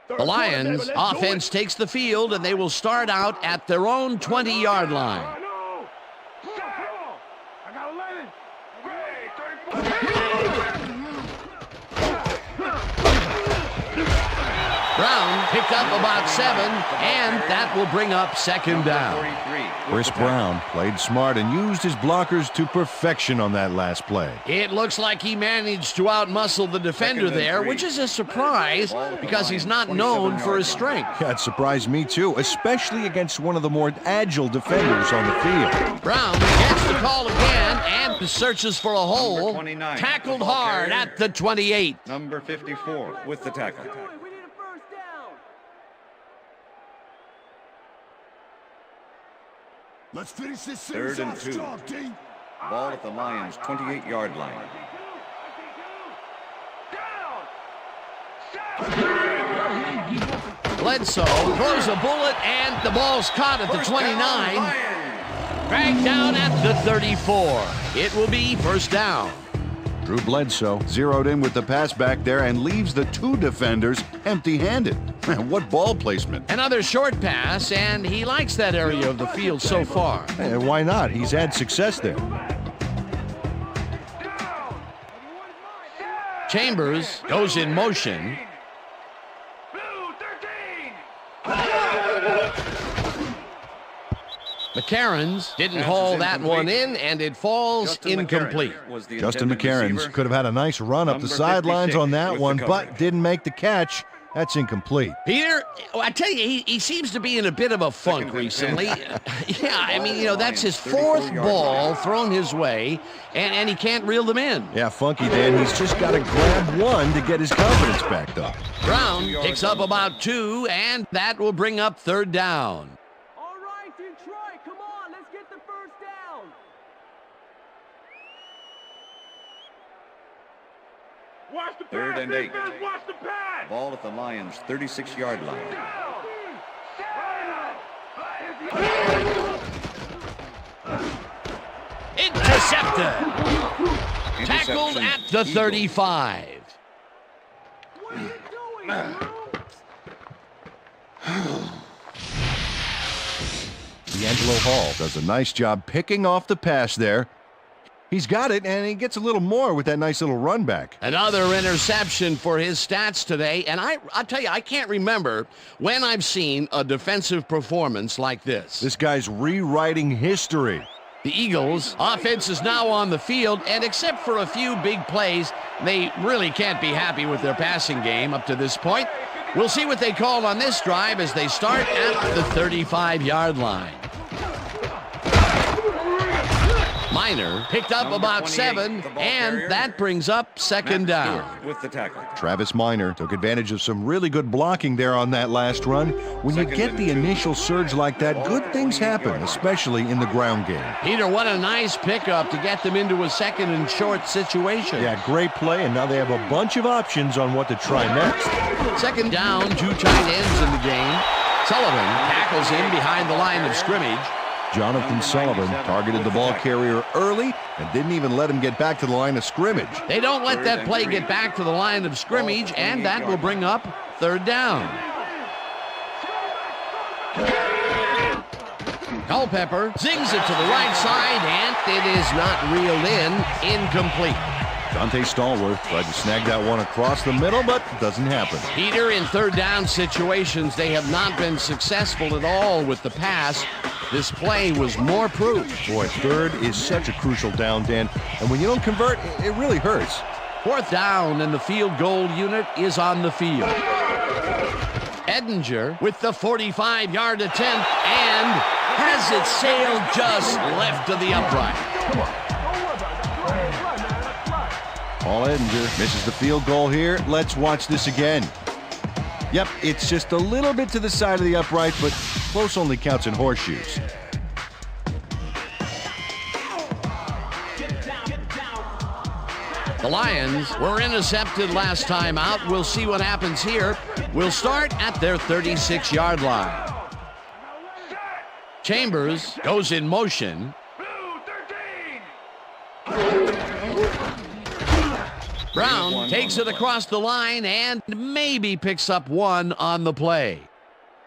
The Lions offense takes the field, and they will start out at their own 20-yard line. Brown picked up about 7, and that will bring up second down. Chris Brown played smart and used his blockers to perfection on that last play. It looks like he managed to outmuscle the defender there, which is a surprise because he's not known for his strength. That surprised me too, especially against one of the more agile defenders on the field. Brown gets the call again, and searches for a hole. Number 29, Tackled football hard carrier. at the 28. Number 54 with the tackle. Let's finish this 3rd and 2. Ball at the Lions' 28-yard line. Bledsoe throws a bullet, and the ball's caught at the 29. Dragged down at the 34. It will be first down. Drew Bledsoe zeroed in with the pass back there and leaves the 2 defenders empty-handed. Man, what ball placement. Another short pass, and he likes that area of the field so far. Hey, why not? He's had success there. Chambers goes in motion. McCarron's didn't haul that one in, and it falls incomplete. Justin McCarron's could have had a nice run up the sidelines on that one, but didn't make the catch. That's incomplete. Peter, I tell you, he seems to be in a bit of a funk recently. Yeah, I mean, you know, that's his 4th ball thrown his way, and he can't reel them in. Yeah, funky, Dan. He's just got to grab one to get his confidence back up. Brown picks up about 2, and that will bring up 3rd down. All right, Detroit, come on, let's get the first down. Watch the 3rd pass, and 8. defense, watch the pass. Ball at the Lions' 36-yard line. Intercepted. Tackled at the 35. What are you doing, D'Angelo Hall does a nice job picking off the pass there. He's got it, and he gets a little more with that nice little run back. Another interception for his stats today, and I'll tell you, I can't remember when I've seen a defensive performance like this. This guy's rewriting history. The Eagles' offense is now on the field, and except for a few big plays, they really can't be happy with their passing game up to this point. We'll see what they call on this drive as they start at the 35-yard line. Minor picked up about 7, and that brings up 2nd down. With the tackle. Travis Minor took advantage of some really good blocking there on that last run. When you get the initial surge like that, good things happen, especially in the ground game. Peter, what a nice pickup to get them into a 2nd and short situation. Yeah, great play, and now they have a bunch of options on what to try next. 2nd down, 2 tight ends in the game. Sullivan tackles in behind the line of scrimmage. Jonathan Sullivan targeted the ball carrier early and didn't even let him get back to the line of scrimmage. They don't let that play get back to the line of scrimmage, and that will bring up 3rd down. Culpepper zings it to the right side, and it is not reeled in. Incomplete. Dante Stallworth tried to snag that one across the middle, but it doesn't happen. Peter, in 3rd down situations, they have not been successful at all with the pass. This play was more proof. Boy, 3rd is such a crucial down, Dan, and when you don't convert, it really hurts. 4th down, and the field goal unit is on the field. Edinger with the 45-yard attempt, and has it sailed just left of the upright. Paul Edinger misses the field goal here. Let's watch this again. Yep, it's just a little bit to the side of the upright, but close only counts in horseshoes. The Lions were intercepted last time out. We'll see what happens here. We'll start at their 36-yard line. Chambers goes in motion. Brown takes it across the line and maybe picks up 1 on the play.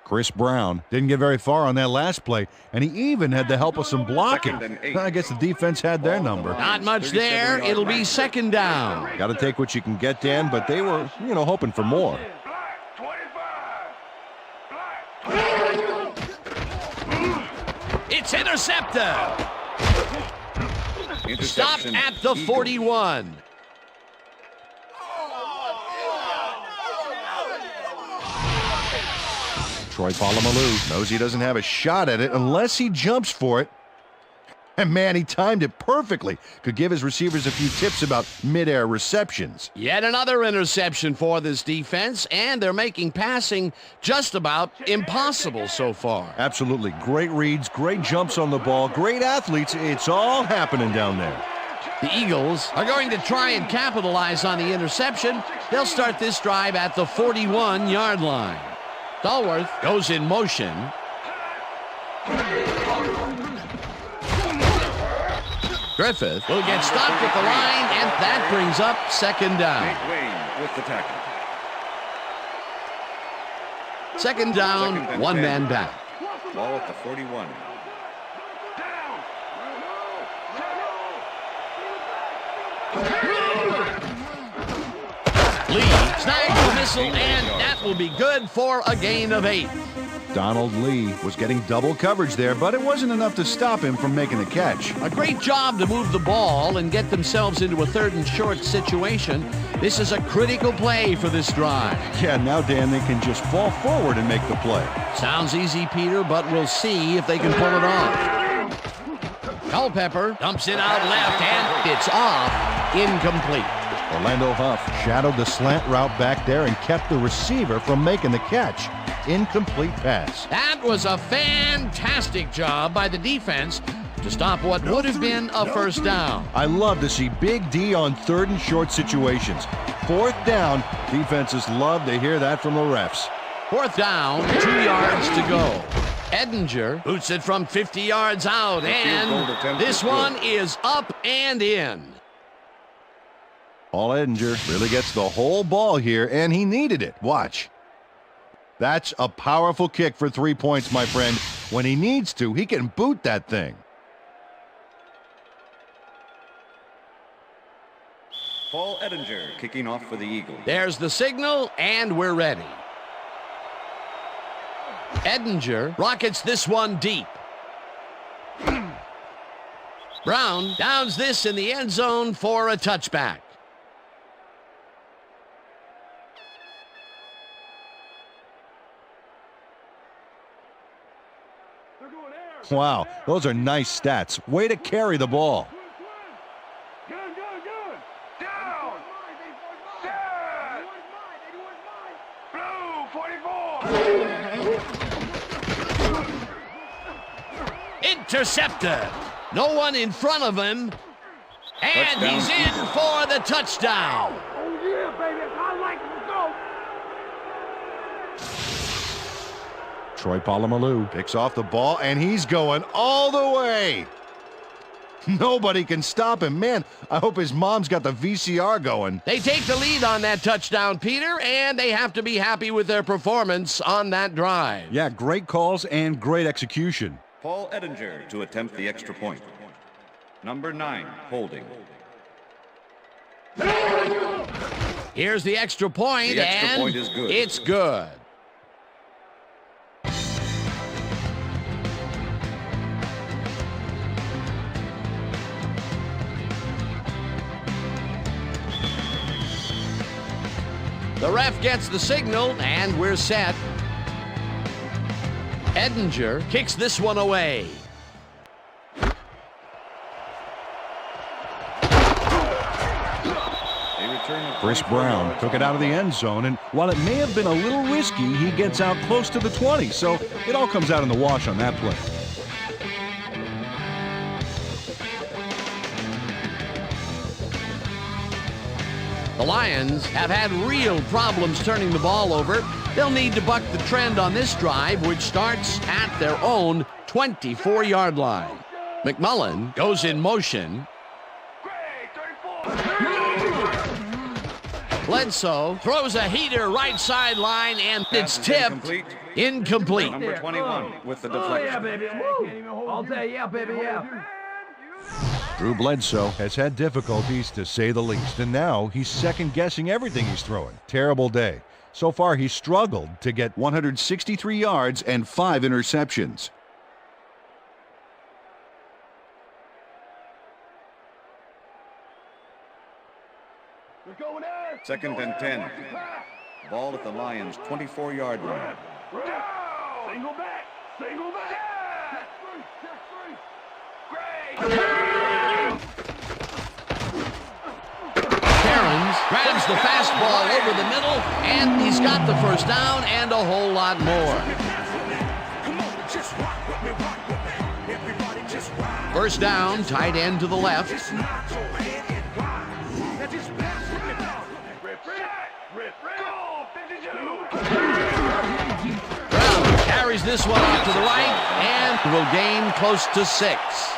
Chris Brown didn't get very far on that last play, and he even had the help of some blocking. I guess the defense had their number. Not much there. It'll be 2nd down. Got to take what you can get, Dan, but they were, hoping for more. It's intercepted. Stopped at the 41. Troy Polamalu knows he doesn't have a shot at it unless he jumps for it. And man, he timed it perfectly. Could give his receivers a few tips about mid-air receptions. Yet another interception for this defense, and they're making passing just about impossible so far. Absolutely. Great reads, great jumps on the ball, great athletes. It's all happening down there. The Eagles are going to try and capitalize on the interception. They'll start this drive at the 41-yard line. Stallworth goes in motion. Griffith will get stopped at the line, and that brings up second down. Nate Wayne with the tackle. Second down, one man back. Ball at the 41. Lee snags the missile, and that will be good for a gain of 8. Donald Lee was getting double coverage there, but it wasn't enough to stop him from making the catch. A great job to move the ball and get themselves into a 3rd and short situation. This is a critical play for this drive. Yeah, now, Dan, they can just fall forward and make the play. Sounds easy, Peter, but we'll see if they can pull it off. Culpepper dumps it out left, and it's off. Incomplete. Orlando Huff shadowed the slant route back there and kept the receiver from making the catch. Incomplete pass. That was a fantastic job by the defense to stop what would have been a first down. I love to see Big D on 3rd and short situations. 4th down, defenses love to hear that from the refs. 4th down, 2 yards to go. Edinger boots it from 50 yards out, and this one is up and in. Paul Edinger really gets the whole ball here, and he needed it. Watch. That's a powerful kick for 3 points, my friend. When he needs to, he can boot that thing. Paul Edinger kicking off for the Eagles. There's the signal, and we're ready. Edinger rockets this one deep. Brown downs this in the end zone for a touchback. Wow, those are nice stats. Way to carry the ball. Good. Down. Set. Blue, 44. Intercepted. No one in front of him. And Touchdown. he's in for the touchdown. Oh, yeah, baby. I like to go. Troy Polamalu picks off the ball, and he's going all the way. Nobody can stop him. Man, I hope his mom's got the VCR going. They take the lead on that touchdown, Peter, and they have to be happy with their performance on that drive. Yeah, great calls and great execution. Paul Edinger to attempt the extra point. Number 9, holding. Here's the extra point, The extra and point is good. It's good. The ref gets the signal, and we're set. Edinger kicks this one away. Chris Brown took it out of the end zone, and while it may have been a little risky, he gets out close to the 20, so it all comes out in the wash on that play. The Lions have had real problems turning the ball over. They'll need to buck the trend on this drive, which starts at their own 24-yard line. McMullen goes in motion. Bledsoe throws a heater right sideline, and it's tipped. Incomplete. Number 21 with the deflection. Yeah, baby. Woo. All day, yeah, baby, yeah. Drew Bledsoe has had difficulties, to say the least, and now he's second-guessing everything he's throwing. Terrible day. So far, he's struggled to get 163 yards and 5 interceptions. Second and 10. Ball at the Lions' 24-yard line. Single back. Great. Cairns grabs the fastball over the middle, and he's got the first down and a whole lot more. First down, tight end to the left. Brown carries this one out to the right and will gain close to 6.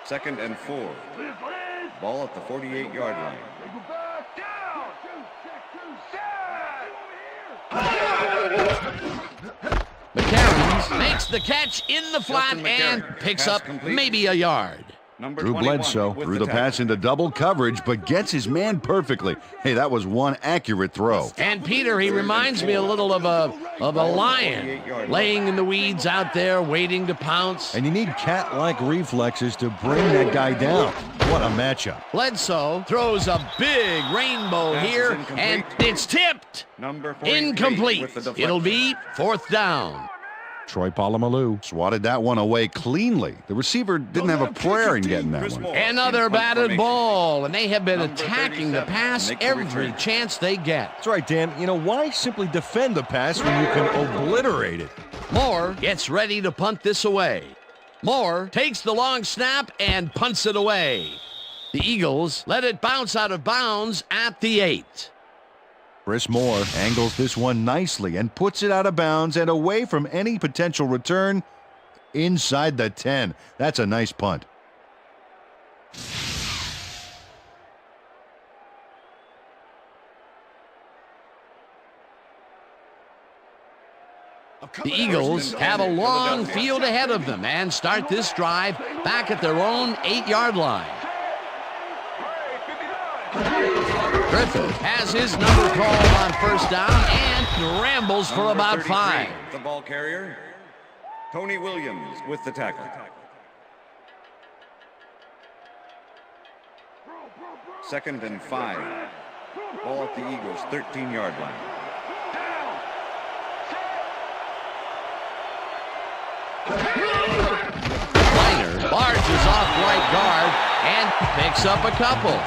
Second and 4. Ball at the 48-yard line. McCarron makes the catch in the flat and picks up maybe a yard. Drew Bledsoe threw the pass into double coverage, but gets his man perfectly. Hey, that was one accurate throw. And Peter, he reminds me a little of a lion laying in the weeds out there waiting to pounce. And you need cat-like reflexes to bring that guy down. What a matchup. Bledsoe throws a big rainbow here, and it's tipped. Incomplete. It'll be 4th down. Troy Polamalu swatted that one away cleanly. The receiver didn't have a prayer in getting that one. Another batted ball, and they have been attacking the pass every chance they get. That's right, Dan. You know, why simply defend the pass when you can obliterate it? Moore gets ready to punt this away. Moore takes the long snap and punts it away. The Eagles let it bounce out of bounds at the 8. Chris Moore angles this one nicely and puts it out of bounds and away from any potential return inside the 10. That's a nice punt. The Eagles have a long field ahead of them and start this drive back at their own 8-yard line. Griffith has his number called on first down and rambles for about 5. The ball carrier, Tony Williams with the tackle. Second and 5. Ball at the Eagles' 13-yard line. Minor barges off right guard and picks up a couple.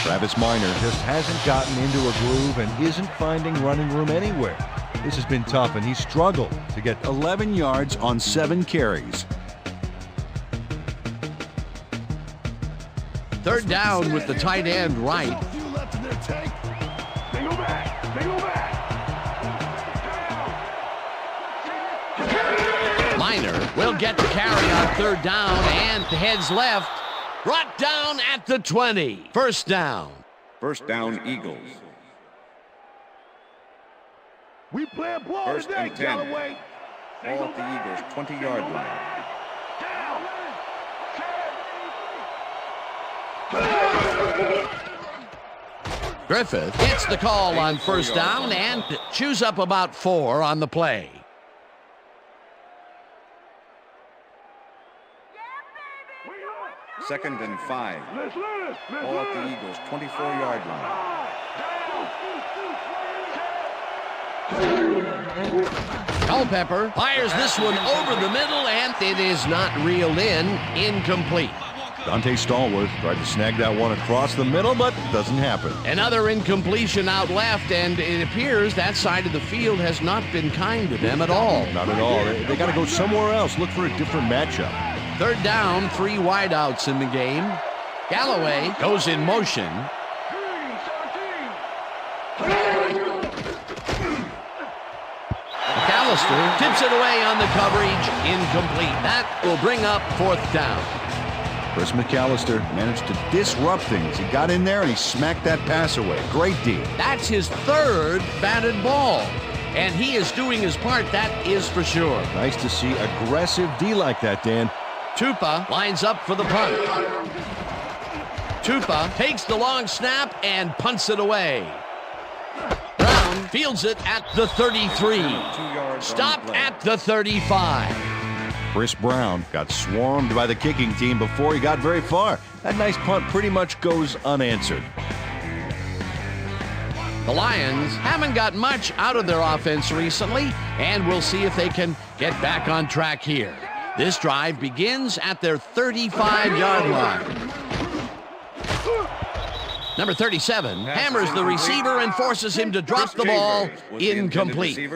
Travis Minor just hasn't gotten into a groove and isn't finding running room anywhere. This has been tough, and he struggled to get 11 yards on 7 carries. Third down with the tight end right. Minor will get the carry on third down and heads left. Brought down at the 20. First down. First down, Eagles. We playing ball First today, and 10. Callaway. Ball at the Eagles' 20-yard line. Griffith gets the call on first down and chews up about 4 on the play. Second and 5. Ball at the Eagles' 24-yard line. Culpepper fires this one over the middle, and it is not reeled in. Incomplete. Dante Stallworth tried to snag that one across the middle, but doesn't happen. Another incompletion out left, and it appears that side of the field has not been kind to them at all. Not at all. They got to go somewhere else, look for a different matchup. Third down, 3 wideouts in the game. Galloway goes in motion. McAllister tips it away on the coverage. Incomplete. That will bring up 4th down. Chris McAllister managed to disrupt things. He got in there and he smacked that pass away. Great D. That's his 3rd batted ball. And he is doing his part, that is for sure. Nice to see aggressive D like that, Dan. Tupa lines up for the punt. Tupa takes the long snap and punts it away. Brown fields it at the 33. Stopped at the 35. Chris Brown got swarmed by the kicking team before he got very far. That nice punt pretty much goes unanswered. The Lions haven't got much out of their offense recently, and we'll see if they can get back on track here. This drive begins at their 35-yard line. Number 37 hammers the receiver and forces him to drop the ball. Incomplete.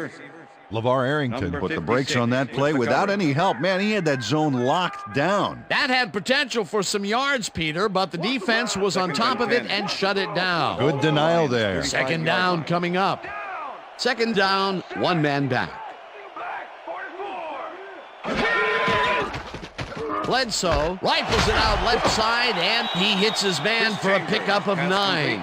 LeVar Arrington put the brakes on that play without any help. Man, he had that zone locked down. That had potential for some yards, Peter, but the defense was on top of it and shut it down. Good denial there. Second down coming up. Second down, one man back. Bledsoe rifles it out left side, and he hits his man for a pickup of 9.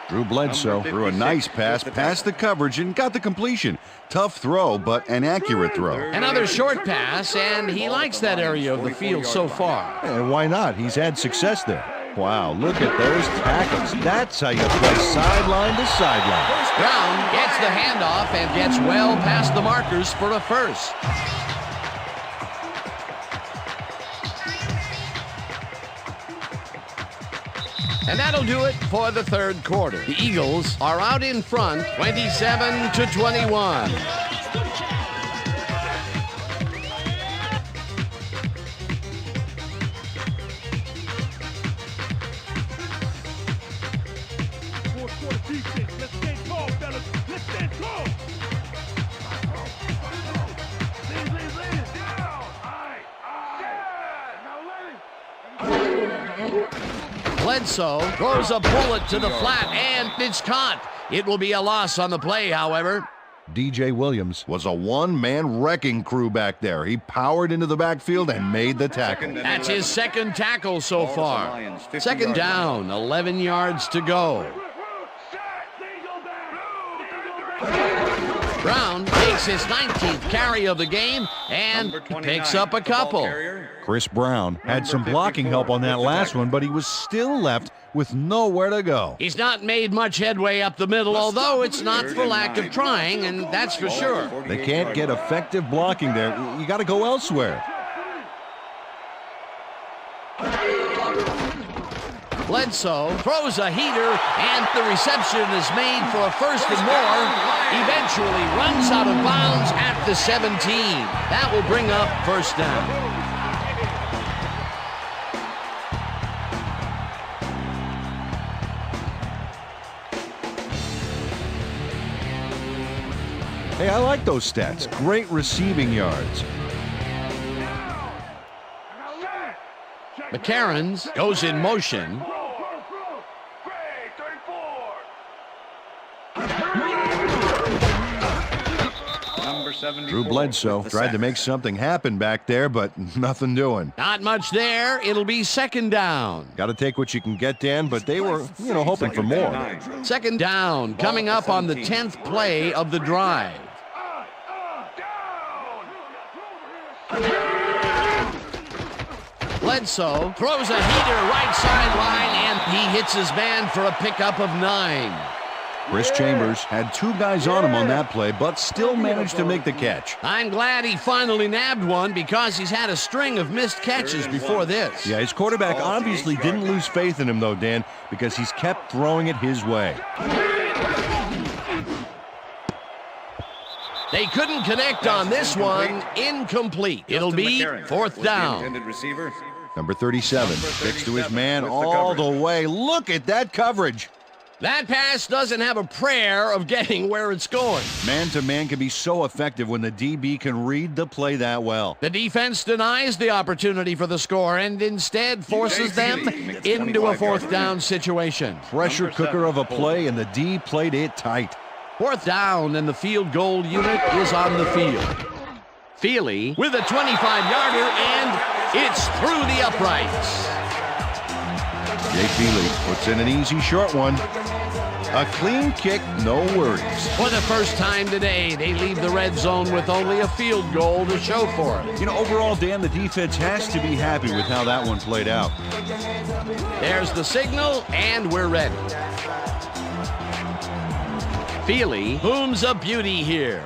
Drew Bledsoe threw a nice pass past the coverage and got the completion. Tough throw, but an accurate throw. Another short pass, and he likes that area of the field so far. And why not? He's had success there. Wow, look at those tackles. That's how you play sideline to sideline. Brown gets the handoff and gets well past the markers for a first. And that'll do it for the third quarter. The Eagles are out in front, 27-21. Fourth quarter defense. Let's stand tall, fellas. Let's stand tall. Lean. Down. Now let it. Bledsoe throws a bullet to the flat, and it's caught. It will be a loss on the play, however. DJ Williams was a one-man wrecking crew back there. He powered into the backfield and made the tackle. That's his second tackle so far. Second down, 11 yards to go. Brown takes his 19th carry of the game and picks up a couple. Chris Brown had some blocking help on that last one, but he was still left with nowhere to go. He's not made much headway up the middle, although it's not for lack of trying, and that's for sure. They can't get effective blocking there. You got to go elsewhere. Bledsoe throws a heater, and the reception is made for a first and more. Eventually runs out of bounds at the 17. That will bring up first down. Hey, I like those stats. Great receiving yards. McCarron's goes in motion. Drew Bledsoe tried to make something happen back there, but nothing doing. Not much there. It'll be second down. Got to take what you can get, Dan, but they were, hoping for more. Second down coming up on the 10th play of the drive. Bledsoe throws a heater right sideline, and he hits his man for a pickup of 9. Chris Chambers had two guys on him on that play, but still managed to make the catch. I'm glad he finally nabbed one because he's had a string of missed catches before this. Yeah, his quarterback obviously didn't lose faith in him, though, Dan, because he's kept throwing it his way. They couldn't connect on this one. Incomplete. It'll be fourth down. Number 37 sticks to his man all the way. Look at that coverage. That pass doesn't have a prayer of getting where it's going. Man-to-man can be so effective when the DB can read the play that well. The defense denies the opportunity for the score and instead forces them into a fourth down situation. Pressure cooker of a play, and the D played it tight. Fourth down, and the field goal unit is on the field. Feely with a 25-yarder, and it's through the uprights. Jay Feely puts in an easy short one. A clean kick, no worries. For the first time today, they leave the red zone with only a field goal to show for it. Overall, Dan, the defense has to be happy with how that one played out. There's the signal, and we're ready. Feely booms a beauty here.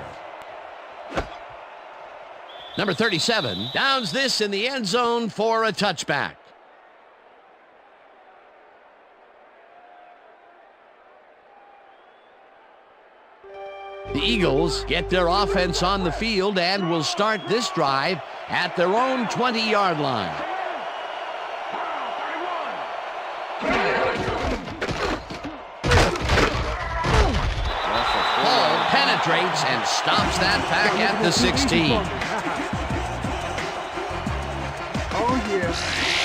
Number 37 downs this in the end zone for a touchback. The Eagles get their offense on the field and will start this drive at their own 20-yard line. Hall penetrates and stops that back at the 16.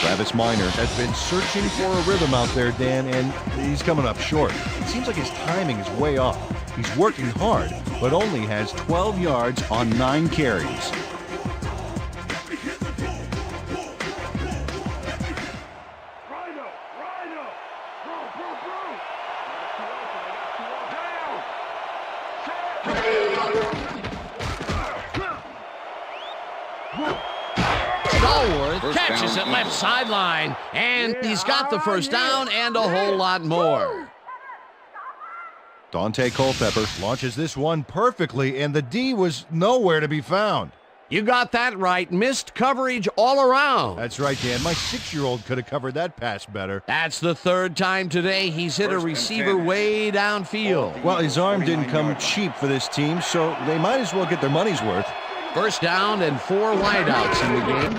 Travis Minor has been searching for a rhythm out there, Dan, and he's coming up short. It seems like his timing is way off. He's working hard, but only has 12 yards on 9 carries. Catches it left sideline, and he's got the first down and a whole lot more. Dante Culpepper launches this one perfectly, and the D was nowhere to be found. You got that right. Missed coverage all around. That's right, Dan. My 6-year-old could have covered that pass better. That's the third time today he's hit a receiver way downfield. Well, his arm didn't come cheap for this team, so they might as well get their money's worth. First down and 4 wideouts in the game.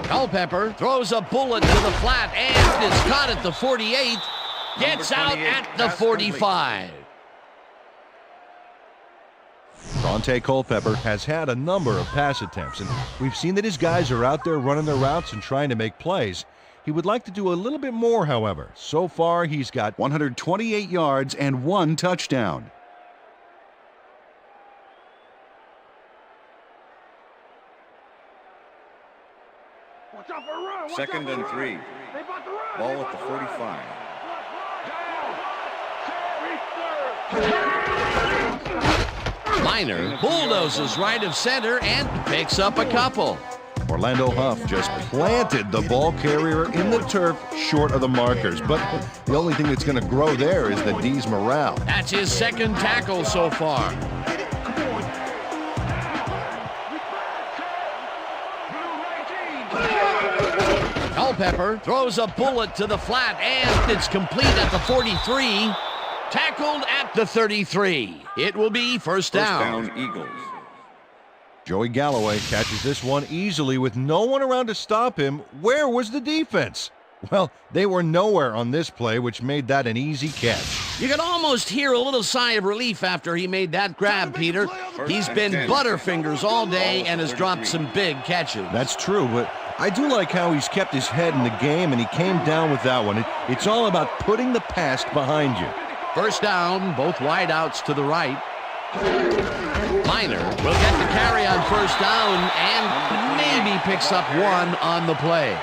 Culpepper throws a bullet to the flat and is caught at the 48. Gets out at the 45. Dante Culpepper has had a number of pass attempts, and we've seen that his guys are out there running their routes and trying to make plays. He would like to do a little bit more, however. So far, he's got 128 yards and 1 touchdown. Second and 3. Ball at the 45. Minor bulldozes right of center and picks up a couple. Orlando Huff just planted the ball carrier in the turf short of the markers, but the only thing that's going to grow there is the D's morale. That's his second tackle so far. Culpepper throws a bullet to the flat, and it's complete at the 43. Tackled at the 33. It will be first down. First down, Eagles. Joey Galloway catches this one easily with no one around to stop him. Where was the defense? Well, they were nowhere on this play, which made that an easy catch. You can almost hear a little sigh of relief after he made that grab, Peter. He's been butterfingers all day and has dropped some big catches. That's true, but I do like how he's kept his head in the game, and he came down with that one. It's all about putting the past behind you. First down, both wideouts to the right. Minor will get the carry on first down and maybe picks up 1 on the play.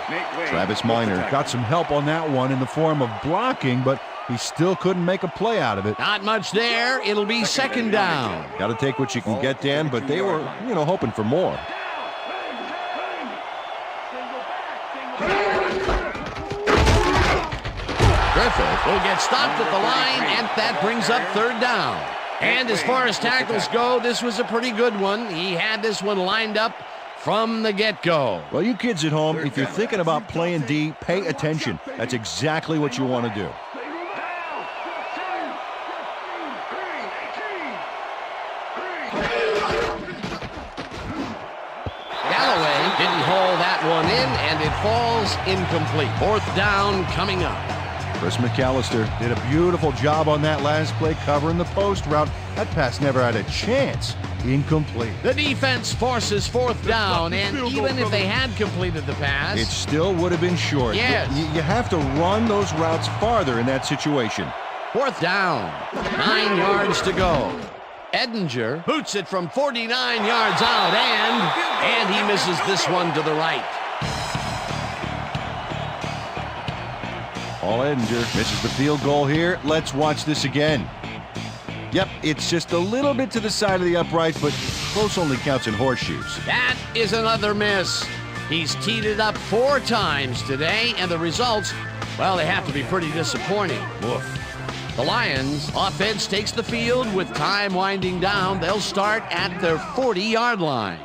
Travis Minor got some help on that one in the form of blocking, but he still couldn't make a play out of it. Not much there. It'll be second down. Got to take what you can get, Dan, but they were, hoping for more. Griffith will get stopped at the line, and that brings up third down. And as far as tackles go, this was a pretty good one. He had this one lined up from the get-go. Well, you kids at home, if you're thinking about playing D, pay attention. That's exactly what you want to do. Galloway didn't haul that one in, and it falls incomplete. Fourth down coming up. Chris McAllister did a beautiful job on that last play covering the post route. That pass never had a chance. Incomplete. The defense forces fourth down, and even if they had completed the pass, it still would have been short. Yes. You have to run those routes farther in that situation. Fourth down, 9 yards to go. Edinger boots it from 49 yards out, and he misses this one to the right. Paul Edinger misses the field goal here. Let's watch this again. Yep, it's just a little bit to the side of the upright, but close only counts in horseshoes. That is another miss. He's teed it up 4 times today, and the results, well, they have to be pretty disappointing. Woof. The Lions offense takes the field with time winding down. They'll start at their 40-yard line.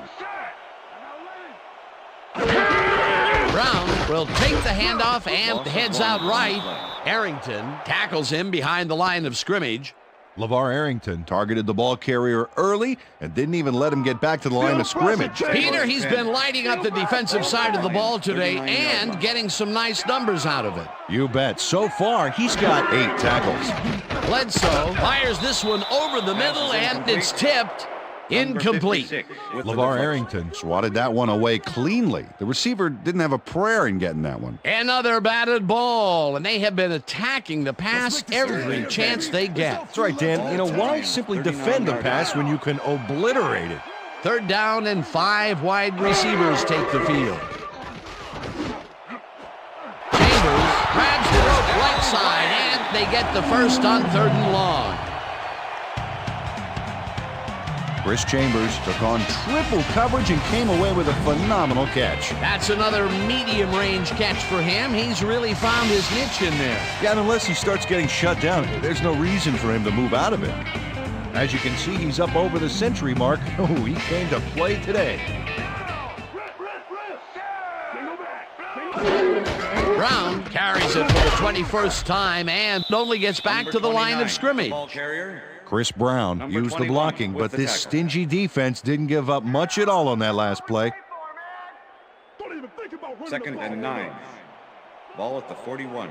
Brown will take the handoff and heads out right. Harrington tackles him behind the line of scrimmage. LeVar Arrington targeted the ball carrier early and didn't even let him get back to the line of scrimmage. Peter, he's been lighting up the defensive side of the ball today and getting some nice numbers out of it. You bet. So far, he's got 8 tackles. Bledsoe fires this one over the middle, and it's tipped. Incomplete. LeVar Arrington swatted that one away cleanly. The receiver didn't have a prayer in getting that one. Another batted ball, and they have been attacking the pass every chance they get. That's right, Dan. You know, why simply defend the pass when you can obliterate it? 3rd down and 5 wide receivers take the field. Chambers grabs the rope right side, and they get the first on 3rd and long. Chris Chambers took on triple coverage and came away with a phenomenal catch. That's another medium-range catch for him. He's really found his niche in there. Yeah, and unless he starts getting shut down, there's no reason for him to move out of it. As you can see, he's up over the century mark. Oh, he came to play today. Brown carries it for the 21st time and only gets back to the line of scrimmage. Chris Brown used the blocking, but this stingy defense didn't give up much at all on that last play. 2nd and 9. Ball at the 41.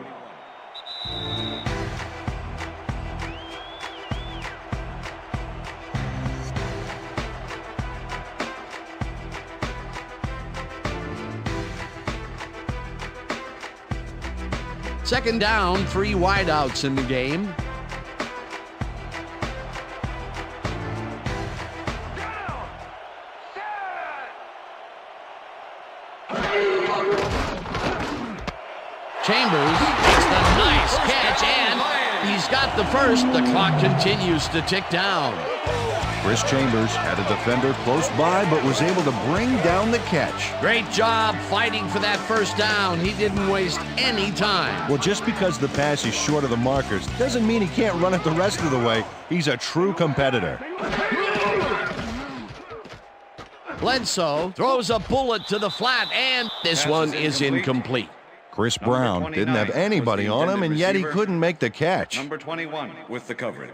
Second down, 3 wideouts in the game. Chambers makes the nice catch, and he's got the first. The clock continues to tick down. Chris Chambers had a defender close by, but was able to bring down the catch. Great job fighting for that first down. He didn't waste any time. Well, just because the pass is short of the markers doesn't mean he can't run it the rest of the way. He's a true competitor. Bledsoe throws a bullet to the flat, and this one is incomplete. Chris Brown didn't have anybody on him, and yet he couldn't make the catch. Number 21 with the coverage.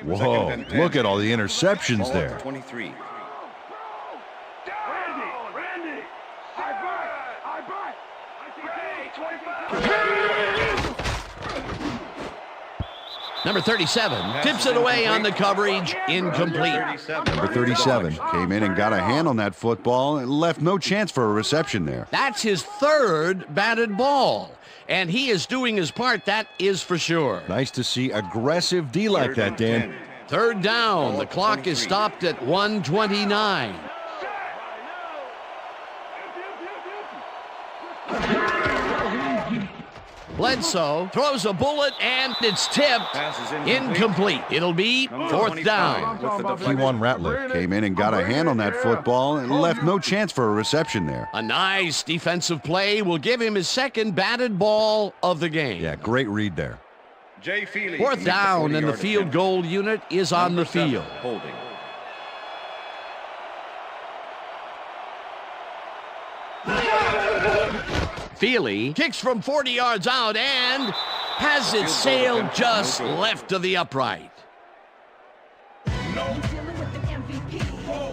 Whoa, look at all the interceptions there. 23. Randy! I bite! Number 37 tips it away on the coverage. Incomplete. Number 37 came in and got a hand on that football and left no chance for a reception there. That's his 3rd batted ball, and he is doing his part, that is for sure. Nice to see aggressive D like that, Dan. 3rd down. The clock is stopped at 1:29. Bledsoe throws a bullet, and it's tipped. Incomplete. It'll be 4th down. P1 Rattler came in and got a hand on that football and left no chance for a reception there. A nice defensive play will give him his 2nd batted ball of the game. Yeah, great read there. 4th down, and the field goal unit is on the field. Holding. Feely kicks from 40 yards out and has it sailed just left of the upright.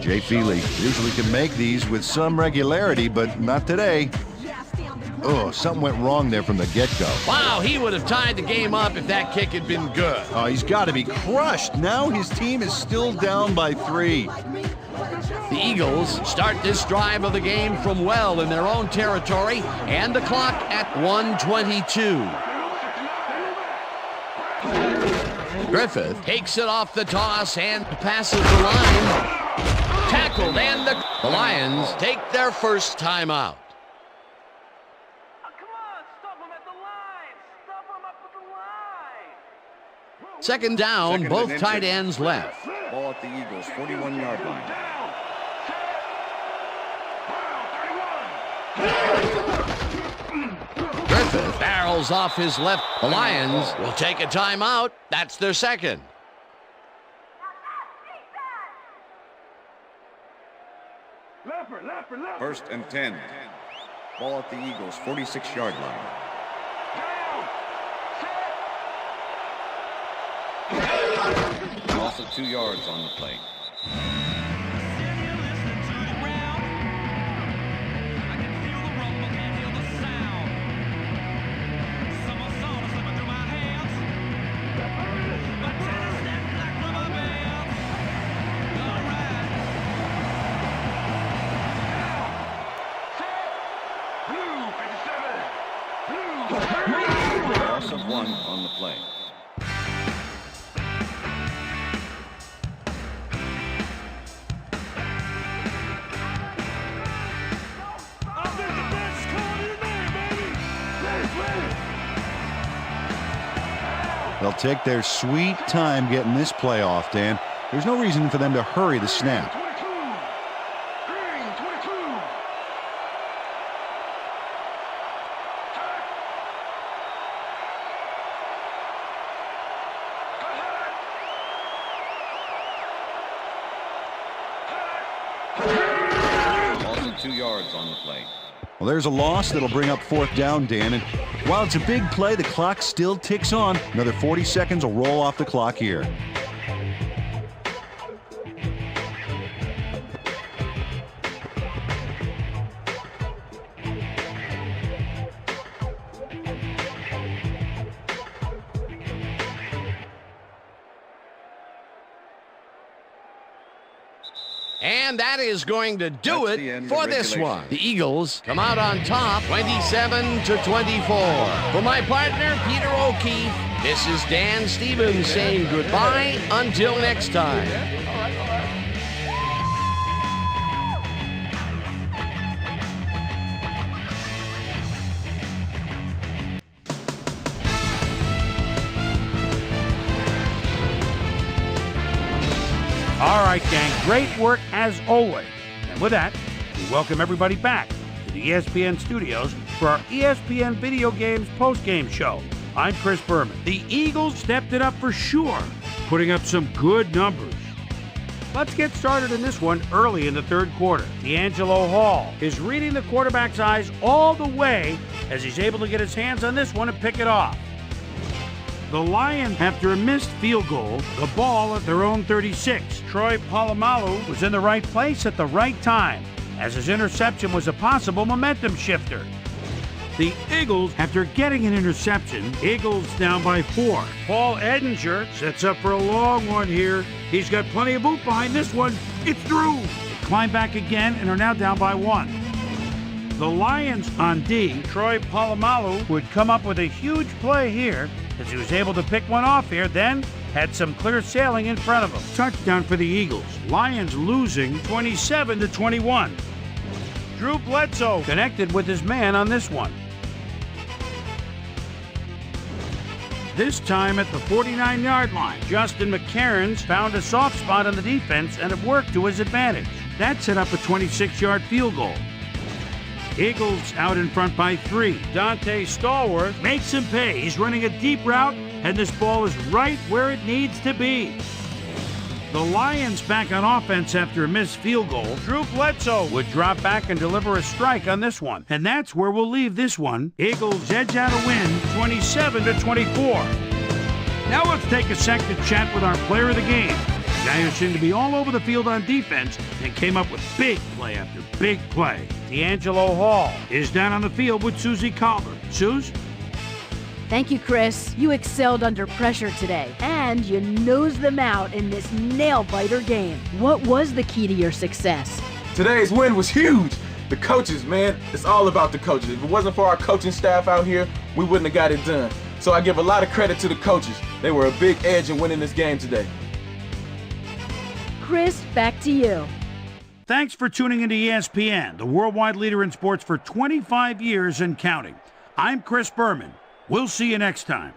Jay Feely usually can make these with some regularity, but not today. Oh, something went wrong there from the get-go. Wow, he would have tied the game up if that kick had been good. Oh, he's got to be crushed. Now his team is still down by 3. The Eagles start this drive of the game from well in their own territory, and the clock at 1:22. Griffith takes it off the toss and passes the line. Tackled, and the Lions take their first timeout. Second down, both tight ends left. Ball at the Eagles' 41-yard line. Griffith barrels off his left. The Lions will take a timeout. That's their second. First and 10. Ball at the Eagles' 46-yard line. Loss of 2 yards on the play. Loss of 1 on the play. They'll take their sweet time getting this play off, Dan. There's no reason for them to hurry the snap. Also 2 yards on the play. Well, there's a loss that'll bring up 4th down, Dan. And while it's a big play, the clock still ticks on. Another 40 seconds will roll off the clock here. And that is going to do That's the it end for of this regulation. one. The Eagles come out on top, 27-24. For my partner, Peter O'Keefe, this is Dan Stevens saying goodbye until next time. All right, gang, great work as always. And with that, we welcome everybody back to the ESPN studios for our ESPN Video Games postgame show. I'm Chris Berman. The Eagles stepped it up for sure, putting up some good numbers. Let's get started in this one early in the third quarter. D'Angelo Hall is reading the quarterback's eyes all the way as he's able to get his hands on this one and pick it off. The Lions, after a missed field goal, the ball at their own 36. Troy Polamalu was in the right place at the right time, as his interception was a possible momentum shifter. The Eagles, after getting an interception, Eagles down by 4. Paul Edinger sets up for a long one here. He's got plenty of boot behind this one. It's through. They climb back again and are now down by 1. The Lions on D, Troy Polamalu would come up with a huge play here as he was able to pick one off here, then had some clear sailing in front of him. Touchdown for the Eagles. Lions losing 27-21. Drew Bledsoe connected with his man on this one. This time at the 49-yard line, Justin McCarron's found a soft spot on the defense and it worked to his advantage. That set up a 26-yard field goal. Eagles out in front by 3. Dante Stallworth makes him pay. He's running a deep route, and this ball is right where it needs to be. The Lions back on offense after a missed field goal. Drew Bledsoe would drop back and deliver a strike on this one. And that's where we'll leave this one. Eagles edge out a win, 27-24. Now let's take a sec to chat with our player of the game. The guy who seemed to be all over the field on defense and came up with big play after big play. D'Angelo Hall is down on the field with Susie Colbert. Suze? Thank you, Chris. You excelled under pressure today, and you nosed them out in this nail-biter game. What was the key to your success? Today's win was huge. The coaches, man, it's all about the coaches. If it wasn't for our coaching staff out here, we wouldn't have got it done. So I give a lot of credit to the coaches. They were a big edge in winning this game today. Chris, back to you. Thanks for tuning into ESPN, the worldwide leader in sports for 25 years and counting. I'm Chris Berman. We'll see you next time.